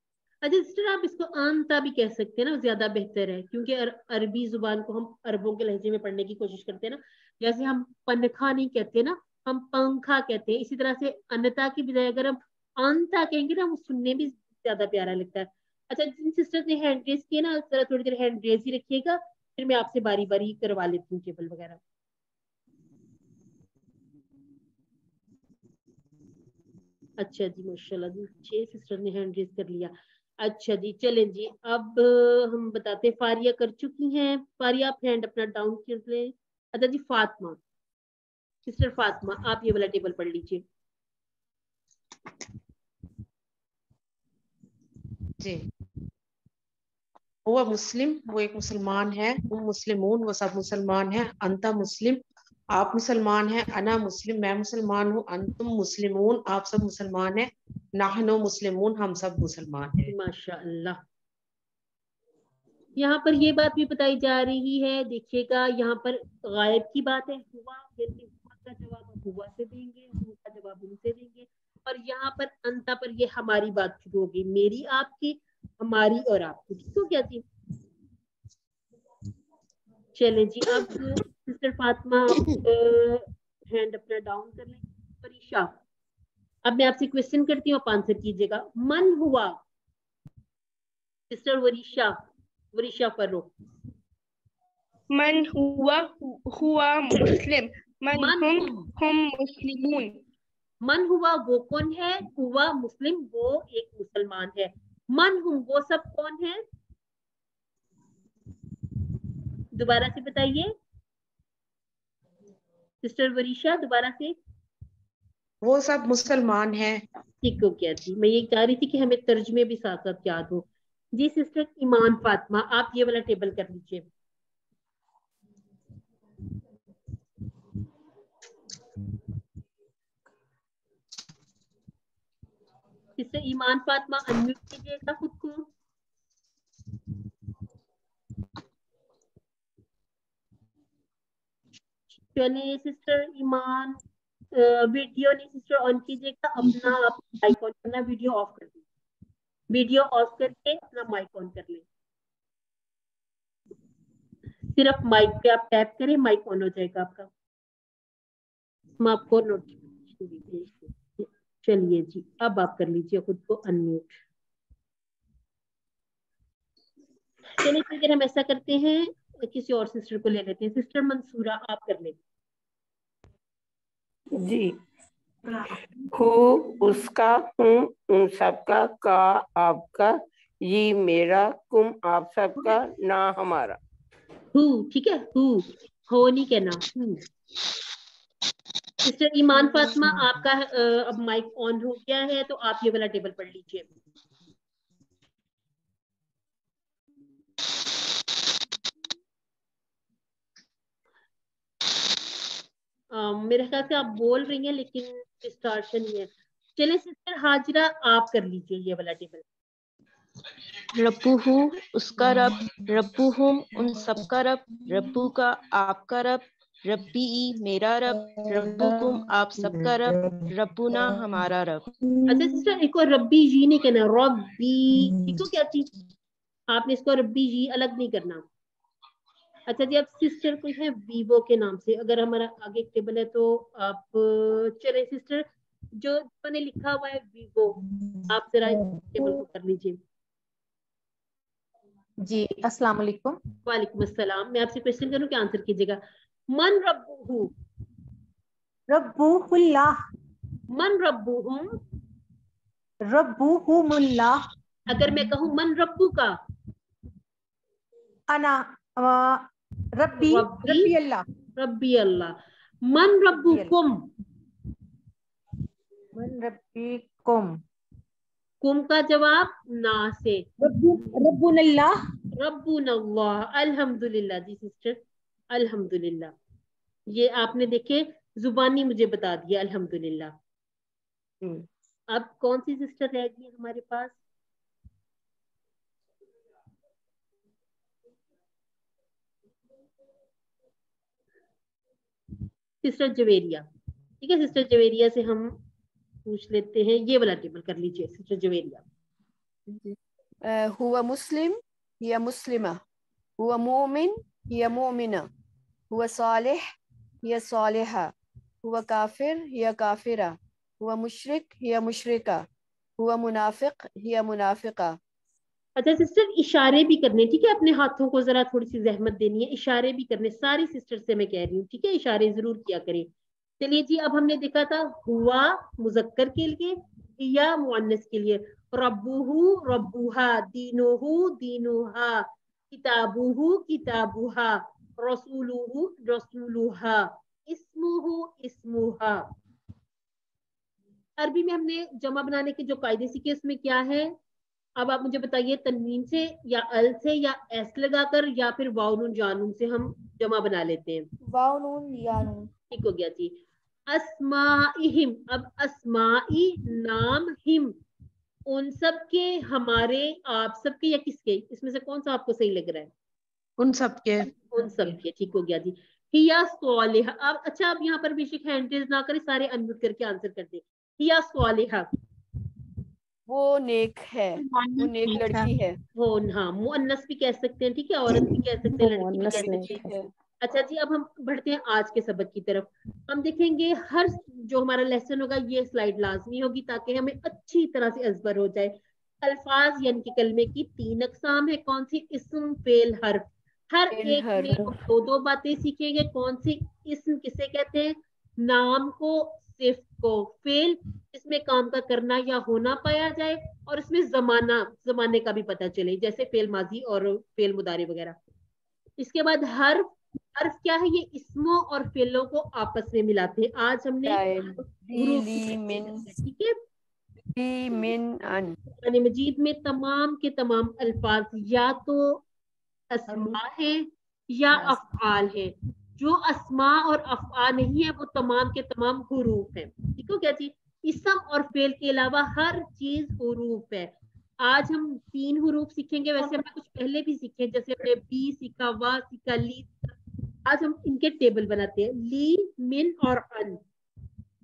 اچھا سسٹر, آپ اس کو آنتا بھی کہہ سکتے ہیں نا, زیادہ بہتر ہے, کیونکہ عربی زبان کو ہم عربوں کے لہجے میں پڑھنے کی کوشش کرتے ہیں نا. جیسے ہم پنکھا نہیں کہتے نا, ہم پنکھا کہتے ہیں. اسی طرح سے انتا کی بجائے اگر ہم آنتا کہیں گے نا, وہ سننے بھی زیادہ پیارا لگتا ہے. اچھا, جن سسٹر نے ہینڈ ریز کیے نا, ذرا تھوڑی دیر ہینڈ ریز ہی رکھیے گا, پھر میں آپ سے باری باری کروا لیتی ہوں ٹیبل وغیرہ. اچھا جی, ماشاءاللہ جی, 6 سسٹر نے ہینڈ ریز کر لیا. اچھا جی, چلیں جی, اب ہم بتاتے. فاریہ کر چکی ہیں. فاریہ آپ ہینڈ اپنا ڈاؤن کر لیں. اچھا جی, فاطمہ, سسٹر فاطمہ, آپ یہ والا ٹیبل پڑھ لیجیے. جی. وہ مسلم, وہ ایک مسلمان ہے. ہم مسلمون, وہ سب مسلمان ہیں. انتا مسلم, آپ مسلمان ہیں. انا مسلم, میں مسلمان ہوں. انتم مسلمون, آپ سب مسلمان ہیں. نحنو مسلمون, ہم سب مسلمان ہیں. ماشاء اللہ. یہاں پر یہ بات بھی بتائی جا رہی ہے, دیکھیے گا یہاں پر غائب کی بات ہے. ہوا, یعنی ہوا کا جواب ہم ہوا سے دیں گے, ہم کا جواب ان سے دیں گے. اور یہاں پر انتا پر یہ ہماری بات شروع ہوگی, میری آپ کی, ہماری اور آپ کی. ٹھیک ہو گیا جی. چلیں جی, اب سسٹر فاطمہ آپ ہینڈ اپنا ڈاؤن کر لیں. فریشا, اب میں آپ سے کوشچن کرتی ہوں, آپ آنسر کیجیے گا. من ہوا, سسٹر وریشا, وریشا فرو. من ہوا مسلم, من ہم مسلمون. من ہوا وہ کون ہے, ہوا مسلم وہ ایک مسلمان ہے. من ہم وہ سب کون ہے, دوبارہ سے بتائیے سسٹر وریشا, دوبارہ سے. وہ سب مسلمان ہیں. ٹھیک ہو گیا جی. میں یہ چاہ رہی تھی کہ ہمیں ترجمے بھی ساتھ ساتھ یاد ہو. جی سسٹر ایمان فاطمہ, آپ یہ والا ٹیبل کر لیجیے. سسٹر ایمان فاطمہ انمیوٹ کیجیے گا خود کو. چلیے سسٹر ایمان, ویڈیو نہیں سسٹر آن کیجیے گا, اپنا مائک آن کرنا, ویڈیو آف کر دیں. ویڈیو آف کر کے اپنا مائک آن کر لیں. صرف مائک پہ آپ ٹیپ کریں, مائک آن ہو جائے گا آپ کا. ہم آپ کو نوٹیفیکیشن بھی بھیج دیں. چلیے جی, اب آپ کر لیجیے خود کو انمیوٹ. چلیے اگر ہم ایسا کرتے ہیں, کسی اور سسٹر کو لے لیتے ہیں. سسٹر منصورہ, آپ کر لیں. جی. ہو اس کا, ہوں ان سب کا آپ کا, یہ میرا, کم آپ سب کا, نہ ہمارا. ہو, ٹھیک ہے, ہو نہیں کہنا. سسٹر ایمان فاطمہ, آپ کا اب مائک آن ہو گیا ہے, تو آپ یہ والا ٹیبل پڑھ لیجیے. میرے خیال سے آپ بول رہی ہیں لیکن ڈسٹارشن ہی ہے. چلے سسٹر حاجرہ, آپ کر لیجیے یہ والا ٹیبل. ربو ہوں اس کا رب, ربو ہم ان سب کا رب, ربو کا آپ کا رب, ربی میرا رب, ربکم آپ سب کا رب, ربنا ہمارا رب. اچھا سسٹر, ایک اور ربی جی نہیں کہنا, ربی. ٹھیک ہو کیا چیز, آپ نے اس کو ربی جی الگ نہیں کرنا. اچھا جی, اب سسٹر کوئی ہے ویوو کے نام سے, اگر ہمارا آگے ٹیبل ہے تو آپ چلے سسٹر, جو میں نے لکھا ہوا ہے ویوو, آپ ذرا ٹیبل کو کر لیجیے. جی السلام علیکم. وعلیکم السلام. میں آپ سے کوشچن کروں کہ آنسر کیجیے گا. من ربہ, ربوہ اللہ. من ربہم, ربوہم اللہ. اگر میں کہوں من ربو کا, انا ربی اللہ. ربی اللہ. من ربکم, मन रब्बिकुम, कुम का जवाब ना से, रब्बुनल्लाह, रब्बुनल्लाह, अल्हम्दुलिल्लाह जी सिस्टर, अल्हम्दुलिल्लाह। ये आपने देखे जुबानी मुझे बता दिया, अल्हम्दुलिल्लाह। अब कौन सी सिस्टर रह गई हमारे पास? सिस्टर जवेरिया। ठीक है, सिस्टर जवेरिया से हम पूछ लेते हैं, ये वाला टेबल कर लीजिए सिस्टर जवेरिया। हुआ मुस्लिम या मुस्लिमा, हुआ मोमिन या मोमिना, हुआ सालिह या सालिहा, हुआ काफिर या काफिरा, हुआ मुशरिक या मुशरिका, हुआ मुनाफिक या मुनाफिका। अच्छा सिस्टर, इशारे भी करने, ठीक है, अपने हाथों को जरा थोड़ी सी जहमत देनी है, इशारे भी करने, सारी सिस्टर से मैं कह रही हूँ, ठीक है, इशारे जरूर किया करें। चलिए जी, अब हमने देखा था हुआ मुजक्कर के लिए या मुअन्नस के लिए, रब्बुहु रब्बुहा, दीनुहु दीनुहा, किताबुहु किताबुहा, रसूलुहु रसूलुहा, इस्मुहु इस्मुहा। अरबी में हमने जमा बनाने के जो कायदे सीखे उसमें क्या है? अब आप मुझे बताइए, तनवीन से या अल से या एस लगाकर या फिर वाव नून या नून से हम जमा बना लेते हैं? वाव नून या नून। ठीक हो गया जी। अस्माइहिम, अब अस्माई नाम, हिम उन सब के, हमारे, आप सबके या किसके, इसमें से कौन सा आपको सही लग रहा है? उन सब के, उन सब के। ठीक हो गया जी। हिया स्वालिहा। अब अच्छा, अब यहाँ पर बेशक हैंड रेज ना करें, सारे अनम्यूट करके आंसर कर दे। हिया स्वालिहा, वो नेक है, वो नेक लड़की है। हो हाँ, मुअन्नस भी कह सकते हैं, ठीक है, औरत भी कह सकते हैं, लड़की भी कह सकते हैं। अच्छा जी, अब हम बढ़ते हैं आज के सबक की तरफ। हम देखेंगे हर जो हमारा लेसन होगा ये स्लाइड लाजमी होगी ताकि हमें अच्छी तरह से अज़बर हो जाए। अल्फाज यानी कि कलमे की 3 अक़साम है, कौन सी? इस्म, फेल, हर्फ। हर एक में हम 2-2 बातें सीखेंगे। कौन सी? इस्म किसे कहते हैं? नाम को, सिर्फ को। फेल इसमें काम का करना या होना पाया जाए, और इसमें जमाने का भी पता चले, जैसे फेल माजी और फेल मुदारे वगैरह। इसके बाद हर्फ। हर्फ क्या है? ये इसमों और फेलों को आपस में मिलाते हैं। आज हमने ठीक है, कुरान मजीद में तमाम के तमाम अल्फाज या तो अस्मा है या अफ़आल है। जो अस्मा और अफ़आल नहीं है वो तमाम के तमाम हुरूफ है। ठीक हो गया जी। इसम और फेल के अलावा हर चीज हुरूफ है। आज हम 3 हुरूफ सीखेंगे, वैसे हमने कुछ पहले भी सीखे, जैसे हमने बी सीखा, वा सीखा, ली। आज हम इनके टेबल बनाते हैं, ली, मिन और अन।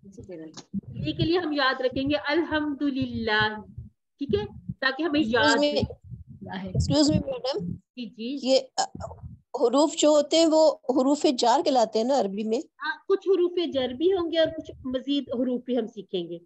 ली के लिए हम याद रखेंगे अल्हम्दुलिल्लाह, ठीक है, ताकि हमें याद एक्सक्यूज मी मैडम, जी ये हुरूफ जो होते हैं वो हुरूफ जार कहलाते हैं ना अरबी में? हाँ, कुछ हुरूफ जर भी होंगे और कुछ मजीद हुरूफ भी हम सीखेंगे।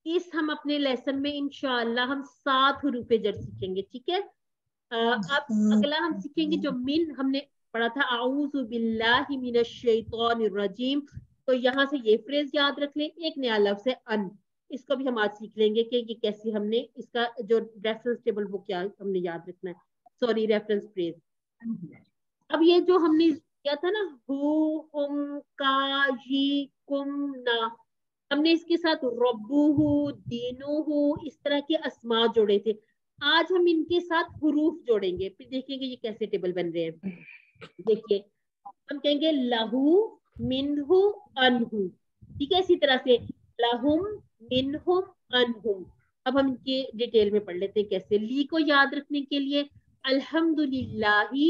इस हम अपने लेसन में इंशाअल्लाह हम 7 हुरूफ जर सीखेंगे, ठीक है। अब अगला हम सीखेंगे जो मिन हमने पढ़ा था, आऊज़ु बिल्लाहि मिनश शैतानिर रजीम। तो यहाँ से ये फ्रेज याद रख लें। एक नया लफ्ज़ है अन, इसको भी हम आज सीख लेंगे कि ये कैसे हमने इसका जो रेफरेंस टेबल वो क्या हमने याद रखना है, सॉरी रेफरेंस फ्रेज। अब ये जो हमने किया था ना, हु, हुम, का, जी, कुम, ना, हमने इसके साथ रब्बुहु, दीनुहु, इस तरह के अस्मा जोड़े थे। आज हम इनके साथ हुरूफ जोड़ेंगे, फिर देखेंगे ये कैसे टेबल बन रहे हैं। देखिए, हम कहेंगे लहू, मिनहु, अनहु, ठीक है, इसी तरह से लहुम, मिनहुम, अनहुम। अब हम इनके डिटेल में पढ़ लेते हैं कैसे। ली को याद रखने के लिए अल्हम्दुलिल्लाही,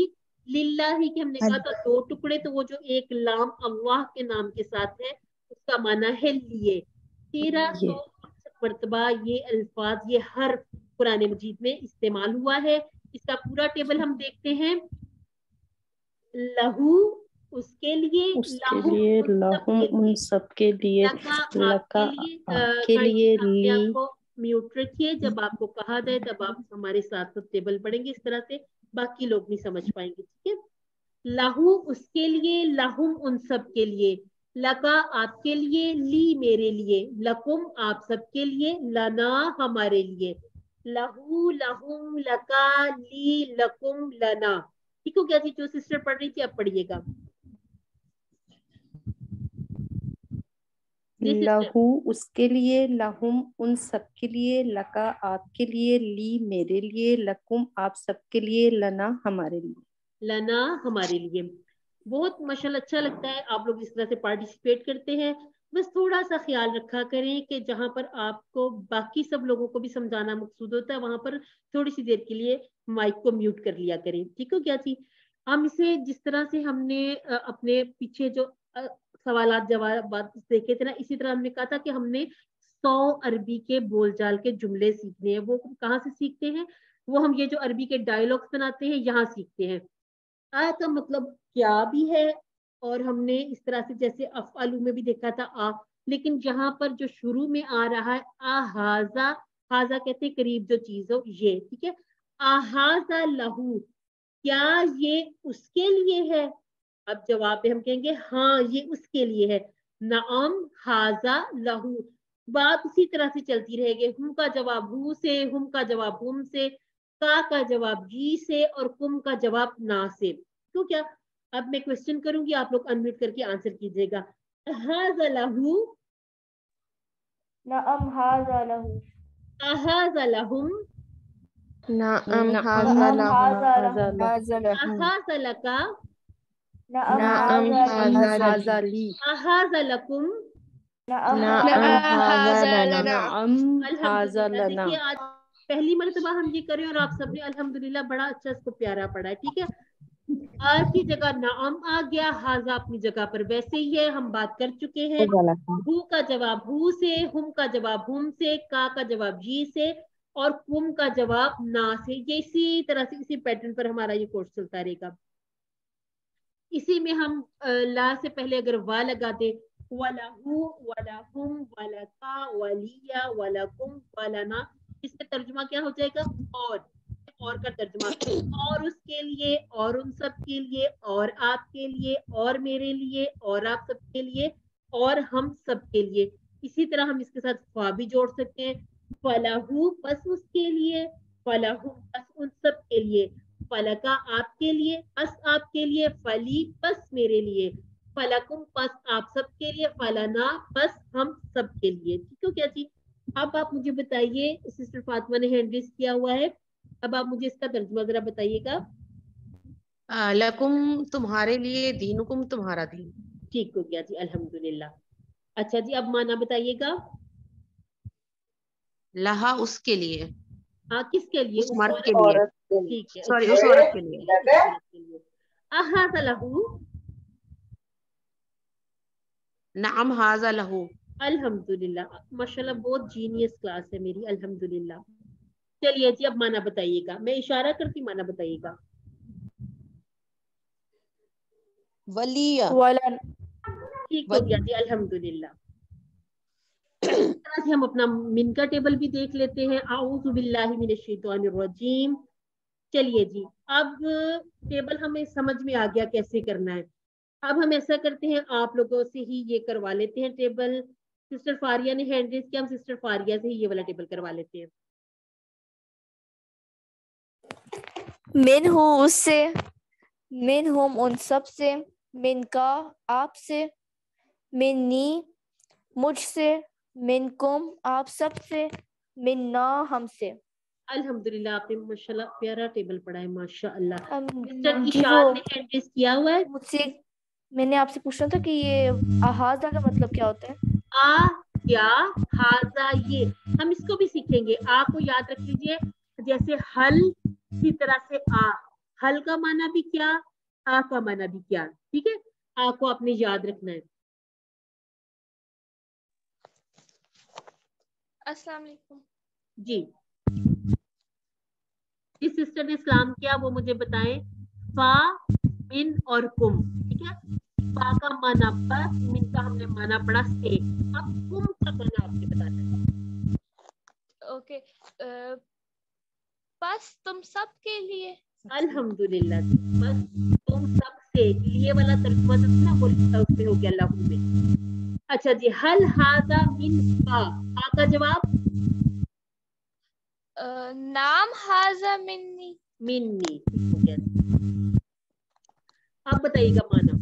लिल्लाही के हमने कहा था 2 टुकड़े, तो वो जो एक लाम अल्लाह के नाम के साथ है उसका माना है लिए। 1300 मर्तबा ये अल्फाज, ये हर कुरान मजीद में इस्तेमाल हुआ है। इसका पूरा टेबल हम देखते हैं। लहू उसके लिए, लहुम उन सब के लिए, लका आपके लिए, ली। आपको म्यूट रखिए, जब आपको कहा जाए तब आप हमारे साथ टेबल पढ़ेंगे, इस तरह से बाकी लोग नहीं समझ पाएंगे, ठीक है। लहू उसके लिए, लहुम उन सब के लिए, लका आपके लिए, ली मेरे लिए, लकुम आप सबके लिए, लना हमारे लिए। लहू, लहुम, लका, ली, लकुम, लना। ठीक हो गया थी? जो सिस्टर पढ़ रही थी अब पढ़िएगा। लहू उसके लिए, लहुम उन सब के लिए, लका आपके लिए, ली मेरे लिए, लकुम आप सबके लिए, लना हमारे लिए। लना हमारे लिए। बहुत माशाल्लाह अच्छा लगता है आप लोग इस तरह से पार्टिसिपेट करते हैं। बस थोड़ा सा ख्याल रखा करें कि जहां पर आपको बाकी सब लोगों को भी समझाना मकसूद होता है वहां पर थोड़ी सी देर के लिए माइक को म्यूट कर लिया करें। ठीक हो क्या थी? हम इसे जिस तरह से हमने अपने पीछे जो सवालात जवाब देखे थे ना, इसी तरह हमने कहा था कि हमने 100 अरबी के बोलचाल के जुमले सीखने हैं। वो कहाँ से सीखते हैं? वो हम ये जो अरबी के डायलॉग्स बनाते हैं यहाँ सीखते हैं। आ का मतलब क्या भी है, और हमने इस तरह से जैसे अफ़अलु में भी देखा था आ, लेकिन जहां पर जो शुरू में आ रहा है आहाजा, हाजा कहते हैं करीब जो चीज हो ये, ठीक है। आहाजा लहू, क्या ये उसके लिए है? अब जवाब में हम कहेंगे हाँ ये उसके लिए है। नाम हाजा लहू, बात उसी तरह से चलती रहेगी। हुम का जवाब हु से, हुम का जवाब हुम से, का जवाब जी से, और कुम का जवाब ना से। तो क्या अब मैं क्वेश्चन करूंगी, आप लोग अनम्यूट करके आंसर कीजिएगा। हाजा लहू, नअम हाज़ा लहू, अहाजा लहुम, नअम नअम हाज़ा लहू, हाज़ा लहू, हाज़ा लहू, अहाजा लका, नअम नअम हाज़ा ली, हाज़ा ली, हाज़ा ली, अहाजा लकुम। नअम नअम हाज़ा हाज़ा हाज़ा लना। लना। नअम हाज़ा अल्हम्दुलिल्लाह। लना। देखिए आज पहली मर्तबा हम ये कर रहे हैं और आप सबने अल्हम्दुलिल्लाह बड़ा अच्छा इसको प्यारा पढ़ा है। ठीक है, आर की जगह नाम आ गया, हाजा अपनी जगह पर वैसे ही है, हम बात कर चुके हैं। हु का जवाब हु से, हुम का जवाब हुम से, का जवाब जी से, और कुम का जवाब ना से। ये इसी तरह से इसी पैटर्न पर हमारा ये कोर्स चलता रहेगा। इसी में हम ला से पहले अगर वा लगा दे, वलहु, वलहुम, वलका, वलिया, वलकुम, वलना, इसका तर्जुमा क्या हो जाएगा? और का तर्जुमा, और उसके लिए, और उन सब के लिए, और आपके लिए, और मेरे लिए, और आप सबके लिए, और हम सबके लिए। इसी तरह हम इसके साथ फा भी जोड़ सकते हैं। फलहू बस उसके लिए, फलहू बस उन सब के लिए, फलका आपके लिए, बस आपके लिए, फली बस मेरे लिए, फलकुम बस आप सबके लिए, फलना बस हम सबके लिए। ठीक है क्या जी? अब आप मुझे बताइए, सिस्टर फातिमा ने हैंड रेज किया हुआ है, अब आप मुझे इसका तर्जुमा जरा बताइएगा। लकुम तुम्हारे लिए, दीनुकुम तुम्हारा दीन। ठीक हो गया जी, अल्हम्दुलिल्लाह। अच्छा जी, अब माना बताइएगा। लहा उसके लिए, हाँ किसके लिए? उस मर्द के लिए, औरत के लिए। ठीक है, सॉरी उस औरत के लिए। उस औरत के लिए। अहाज़ा लहू, नाम हाज़ा लहू। अल्हम्दुलिल्लाह, माशाल्लाह बहुत जीनियस क्लास है मेरी, अल्हम्दुलिल्लाह। चलिए जी, अब माना बताइएगा, मैं इशारा करती माना बताइएगा। वलिया, वलन, ठीक हो गया जी, अल्हम्दुलिल्लाह। इस तरह से हम अपना मिन का टेबल भी देख लेते हैं। आऊज़ु बिल्लाहि मिनश शैतानिर रजीम। चलिए जी, अब टेबल हमें समझ में आ गया कैसे करना है। अब हम ऐसा करते हैं, आप लोगों से ही ये करवा लेते हैं टेबल। सिस्टर फारिया ने हैंड रेज किया, हम सिस्टर फारिया से ही ये वाला टेबल करवा लेते हैं। मिन हूँ उससे, मिन हुम उन सब से, मिन का आपसे, मिन्नी मुझसे, मिनकुम आप सब से, मिन्ना हमसे। अल्हम्दुलिल्लाह, आपने माशाल्लाह प्यारा टेबल पढ़ा है, माशाअल्लाह। मिस्टर जी इशाद वो ने हैंड रेज किया हुआ है। मुझसे मैंने आपसे पूछना था कि ये आहाजा का मतलब क्या होता है? आ क्या, हाजा ये, हम इसको भी सीखेंगे। आ को याद रख लीजिए, जैसे हल इसी तरह से आ, हल का माना भी क्या, आ का माना भी क्या। ठीक है, आ को आपने याद रखना है। अस्सलाम वालेकुम। जी, जिस सिस्टर ने सलाम किया वो मुझे बताएं, फा, मिन और कुम। ठीक है, फा का माना बस, मिन का हमने माना पड़ा से, अब कुम का माना आपने बताना है। ओके, बस तुम सब के लिए। अल्हम्दुलिल्लाह जी, बस तुम सब से, लिए वाला तर्जुमा जो था ना वो उसमें हो गया लहू में। अच्छा जी, हल हाजा मिन का, का जवाब नाम हाजा मिन्नी। मिन्नी। ठीक हो गया, आप बताइएगा माना।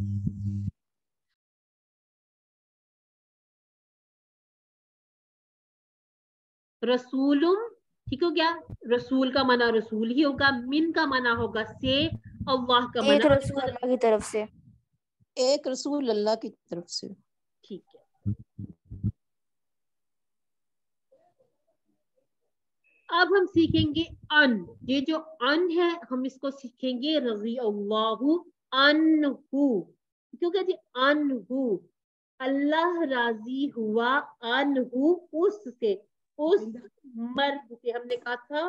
रसूलुम, ठीक हो गया, रसूल का माना रसूल ही होगा, मिन का माना होगा से, अल्लाह का एक माना रसूल अल्लाह की तरफ से। एक रसूल अल्लाह की तरफ से। ठीक है। अब हम सीखेंगे अन, ये जो अन है हम इसको सीखेंगे रज़ी अल्लाहु अन्हु, क्योंकि जी अन्हु, अल्लाह राजी हुआ अन्हु उससे, उस मर्द से। हमने कहा था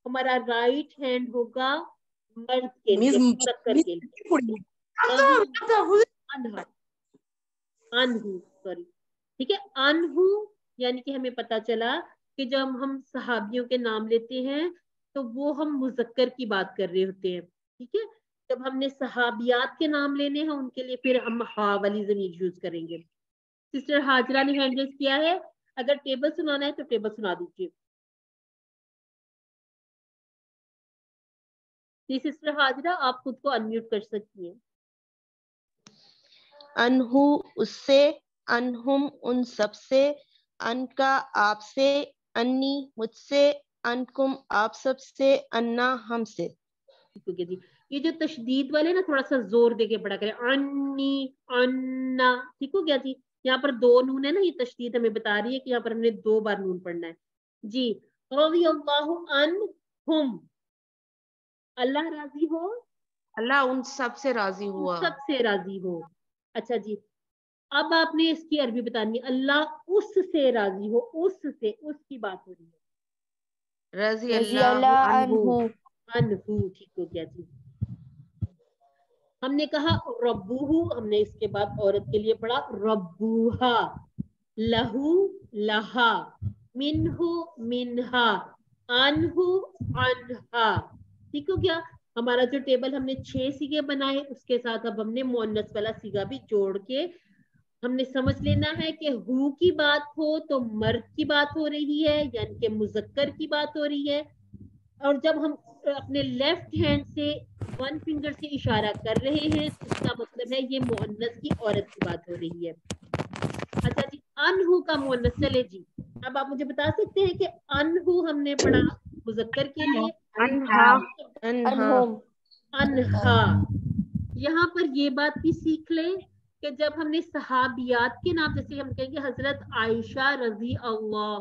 हमारा राइट हैंड होगा मर्द के लिए, मुज़क्कर के लिए, अनहु, सॉरी, ठीक है। अनहु यानी कि हमें पता चला कि जब हम सहाबियों के नाम लेते हैं तो वो हम मुज़क्कर की बात कर रहे होते हैं, ठीक है। जब हमने सहाबियात के नाम लेने हैं उनके लिए फिर हम हा वाली ज़मीर यूज करेंगे। सिस्टर हाजरा ने हैंड रेज किया है, अगर टेबल सुनाना है तो टेबल सुना दीजिए। जी सिस्टर हाजरा, आप खुद को अनम्यूट कर सकती हैं। अनहु उससे, अनहुम उन सब से, अनका आपसे, अन्नी मुझसे, अनकुम आप सब से, अन्ना हमसे। ठीक है जी, ये जो तशदीद वाले ना थोड़ा सा जोर देके पढ़ा करें, अन्नी अन्ना, ठीक हो गया जी। यहाँ पर दो नून है ना, ये तशदीद हमें बता रही है कि यहाँ पर हमने 2 बार नून पढ़ना है जी। रज़ियल्लाहु अन्हुम, अल्लाह राजी हो, अल्लाह उन सब से राजी हुआ। सबसे राजी हो। अच्छा जी, अब आपने इसकी अरबी बतानी है, अल्लाह उससे राजी हो, उससे, उसकी बात हो रही है, रज़ी रज़ी अल्लाहु अल्लाह अन्हु। अन्हु, ठीक हो गया जी। हमने कहा रब्बुहु, हमने इसके बाद औरत के लिए पढ़ा रब्बुहा, लहू लहा, मिन्हु मिन्हा, अनहु अनहा, ठीक हो गया। हमारा जो टेबल हमने 6 सीगे बनाए उसके साथ अब हमने मुअन्नस वाला सीगा भी जोड़ के हमने समझ लेना है कि हु की बात हो तो मर्द की बात हो रही है, यानी कि मुज़क्कर की बात हो रही है। और जब हम अपने लेफ्ट हैंड से 1 फिंगर से इशारा कर रहे हैं तो इसका मतलब है ये मुअन्नस की औरत की बात हो रही है। अच्छा जी, अनहु का मुअन्नस, चले जी, अब आप मुझे बता सकते हैं कि अनहु हमने पढ़ा मुज़क्कर के लिए, अनहा, अनहुम, अनहा। यहाँ पर ये बात भी सीख लें कि जब हमने सहाबियात के नाम, जैसे हम कहेंगे हजरत आयशा रजी अल्लाह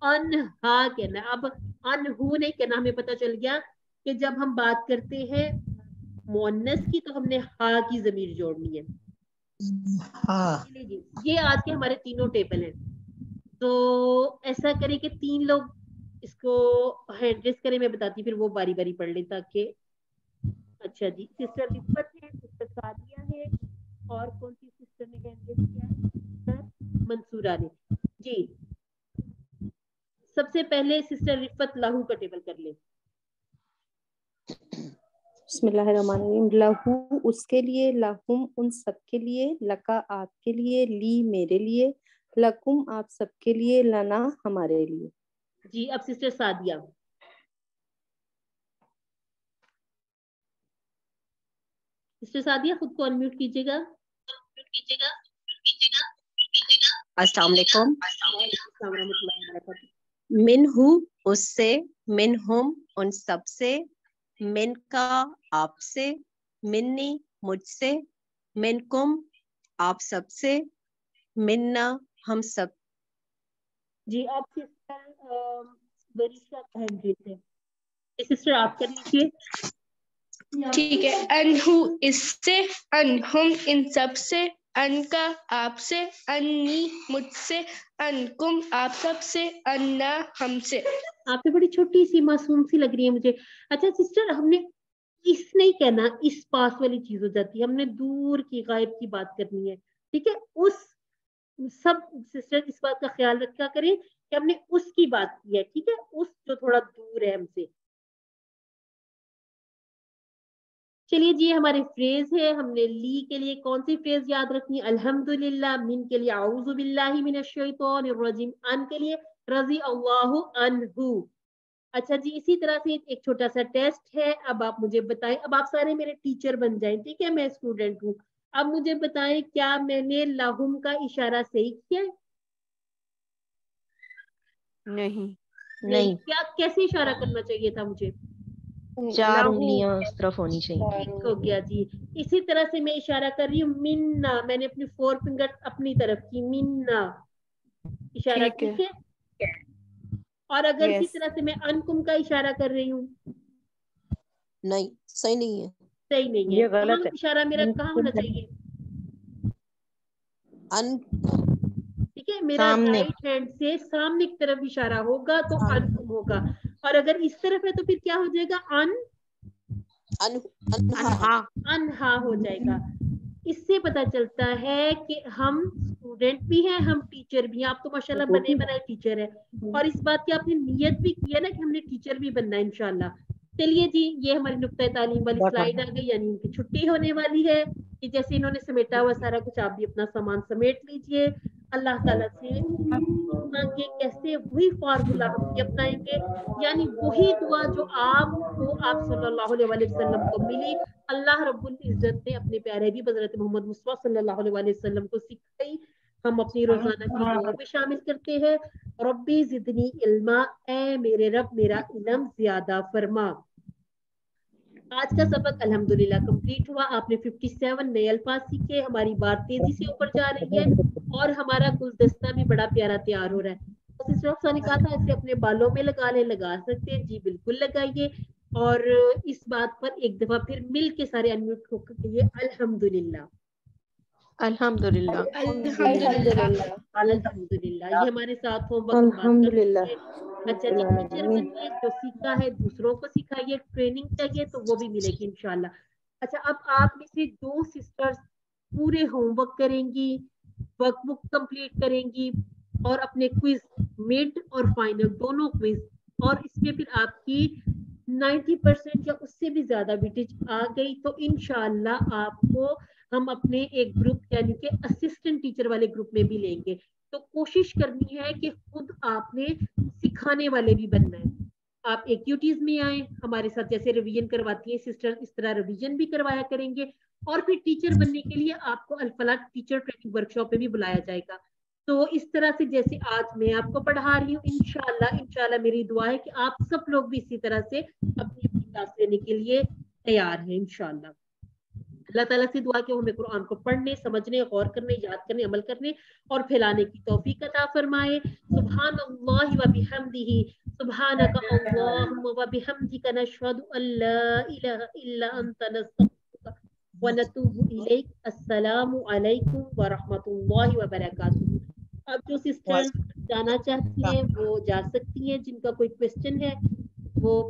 अनहा कहना है, अब अनहु नहीं कहना, हमें पता चल गया कि जब हम बात करते हैं मुअन्नस की तो हमने हा की जमीर जोड़नी है। हाँ। जी, ये आज के हमारे तीनों टेबल हैं, तो ऐसा करें कि 3 लोग इसको हैंड करें, मैं बताती फिर वो बारी बारी पढ़ लें ताकि। अच्छा जी, सिस्टर रिफत है, सिस्टर सादिया है, और कौन सी सिस्टर ने हैंड रेज किया है? सिस्टर मंसूरा ने जी। सबसे पहले सिस्टर रिफत लाहू का टेबल कर ले। बिस्मिल्लाहिर्रहमानिर्रहीम। लहू उसके लिए, लहुम उन सब के लिए, लका आपके लिए, ली मेरे लिए, लकुम आप सबके लिए, लना हमारे लिए। जी अब सिस्टर सादिया। सिस्टर सादिया खुद को अनम्यूट कीजिएगा। अस्सलाम वालेकुम। मिनहु उससे, मिनहुम उन सब से, मिन का आपसे, मिन्नी मुझसे, मिनकुम आप सबसे, मिन्ना हम सब। जी अब सिस्टर बरीशा का हैंड रेज है, सिस्टर आप कर लीजिए। ठीक है। अनहु इससे, अनहुम इन सब से, अनका आपसे, अन्नी मुझसे, अनकुम आप सब से, अन्ना हमसे। आप तो बड़ी छोटी सी मासूम सी लग रही है मुझे। अच्छा सिस्टर, हमने इस नहीं कहना, इस पास वाली चीज हो जाती है, हमने दूर की गायब की बात करनी है, ठीक है। उस, सब सिस्टर इस बात का ख्याल रखा करें कि हमने उसकी बात की है, ठीक है, उस जो थोड़ा दूर है हमसे। चलिए जी, हमारे फ्रेज है, हमने ली के लिए कौन सी फ्रेज याद रखनी है? अल्हम्दुलिल्लाह। मिन के लिए आऊज़ु बिल्लाहि मिनश शैतानिर रजीम। अन के लिए रज़ी अल्लाहु अन्हु। अच्छा जी, इसी तरह से एक छोटा सा टेस्ट है, अब आप मुझे बताएं, अब आप सारे मेरे टीचर बन जाएं, ठीक है, मैं स्टूडेंट हूँ। अब मुझे बताएं क्या मैंने लाहुम का इशारा सही किया है? नहीं नहीं, क्या कैसे इशारा करना चाहिए था मुझे? 4 उंगलियां उस तरफ होनी चाहिए। ठीक हो गया जी। इसी तरह से मैं इशारा कर रही हूँ मिन्ना, मैंने अपनी 4 फिंगर अपनी तरफ की, मिन्ना इशारा, ठीक है। और अगर इसी तरह से मैं अनकुम का इशारा कर रही हूँ, नहीं सही नहीं है, सही नहीं है, ये गलत कहाँ है। इशारा मेरा कहाँ होना चाहिए? ठीक है, मेरा सामने। राइट हैंड से सामने की तरफ इशारा होगा तो अनकुम होगा, और अगर इस तरफ है तो फिर क्या हो जाएगा? अनहा हो जाएगा। इससे पता चलता है कि हम स्टूडेंट भी हैं, हम टीचर भी हैं। आप तो माशाल्लाह बने बनाए टीचर है, और इस बात की आपने नियत भी की है ना कि हमने टीचर भी बनना है इंशाल्लाह। चलिए जी, ये हमारी नुक्ता तालीम वाली स्लाइड आ गई, यानी इनकी छुट्टी होने वाली है। कि जैसे इन्होंने समेटा हुआ सारा कुछ, आप भी अपना सामान समेट लीजिए। अल्लाह ताला से मांगे कैसे वही फार्मूला हम भी अपनाएंगे, यानी वही दुआ जो आपको आप सल्लल्लाहु अलैहि वसल्लम को मिली, अल्लाह रब्बुल इज्जत ने अपने प्यारे भी हज़रत मोहम्मद मुस्तफा सल्लल्लाहु अलैहि वसल्लम को सिखाई। हम अपनी रोजाना की दुआ में शामिल करते हैं, रब्बी जिदनी इल्मा, ए मेरे रब मेरा इल्म ज्यादा फरमा। आज का सबक अल्हम्दुलिल्लाह कंप्लीट हुआ। आपने 57 नए अल्फाज सीखे, हमारी बात तेजी से ऊपर जा रही है और हमारा गुलदस्ता भी बड़ा प्यारा तैयार हो रहा है। तो सिस्टर अफ़सा ने कहा था इसे अपने बालों में लगा सकते हैं, जी बिल्कुल लगाइए। और इस बात पर एक दफा फिर मिल के सारे अनम्यूट होकर कहिए अल्हम्दुलिल्लाह, अल्हम्दुलिल्लाह, अल्हम्दुलिल्लाह। ये हमारे साथ होमवर्क अल्हम्दुलिल्लाह। अच्छा जी, टीचर बनिए, जो सीखा है दूसरों को सिखाइए, ट्रेनिंग चाहिए तो वो भी मिलेगी इंशाल्लाह। अच्छा, अब आप में से 2 सिस्टर्स पूरे होमवर्क करेंगी, वर्कबुक कंप्लीट करेंगी और अपने क्विज मिड और फाइनल दोनों क्विज, और इसमें फिर आपकी 90% या उससे भी ज्यादा बिटेज आ गई तो इंशाल्लाह आपको हम अपने एक ग्रुप यानी कि असिस्टेंट टीचर वाले ग्रुप में भी लेंगे। तो कोशिश करनी है कि खुद आपने सिखाने वाले भी बनना है। आप एक्टिविटीज में आए, हमारे साथ जैसे रिवीजन करवाती है सिस्टर, इस तरह रिवीजन भी करवाया करेंगे, और फिर टीचर बनने के लिए आपको अल-फलाह टीचर ट्रेनिंग वर्कशॉप पे भी बुलाया जाएगा। तो इस तरह से जैसे आज मैं आपको पढ़ा रही हूँ, इंशाल्लाह मेरी दुआ है कि आप सब लोग भी इसी तरह से अपनी क्लास लेने के लिए तैयार हैं इंशाल्लाह। अल्लाह ताला से दुआ कि हमें कुरान को पढ़ने, समझने, गौर करने, याद करने, अमल करने और फैलाने की तौफीक अता फरमाए। सुब्हानल्लाहि व बिहम्दिही, सुब्हानका अल्लाहुम्मा व बिहम्दिका नशहदु अल्ला इलाहा इल्ला अंता नस्तगफिरुका व नतूबु इलैक। अस्सलामु अलैकुम व रहमतुल्लाहि व बरकातुहू। अब जो सिस्टर्स जाना चाहती हैं वो जा सकती हैं, जिनका कोई क्वेश्चन है वो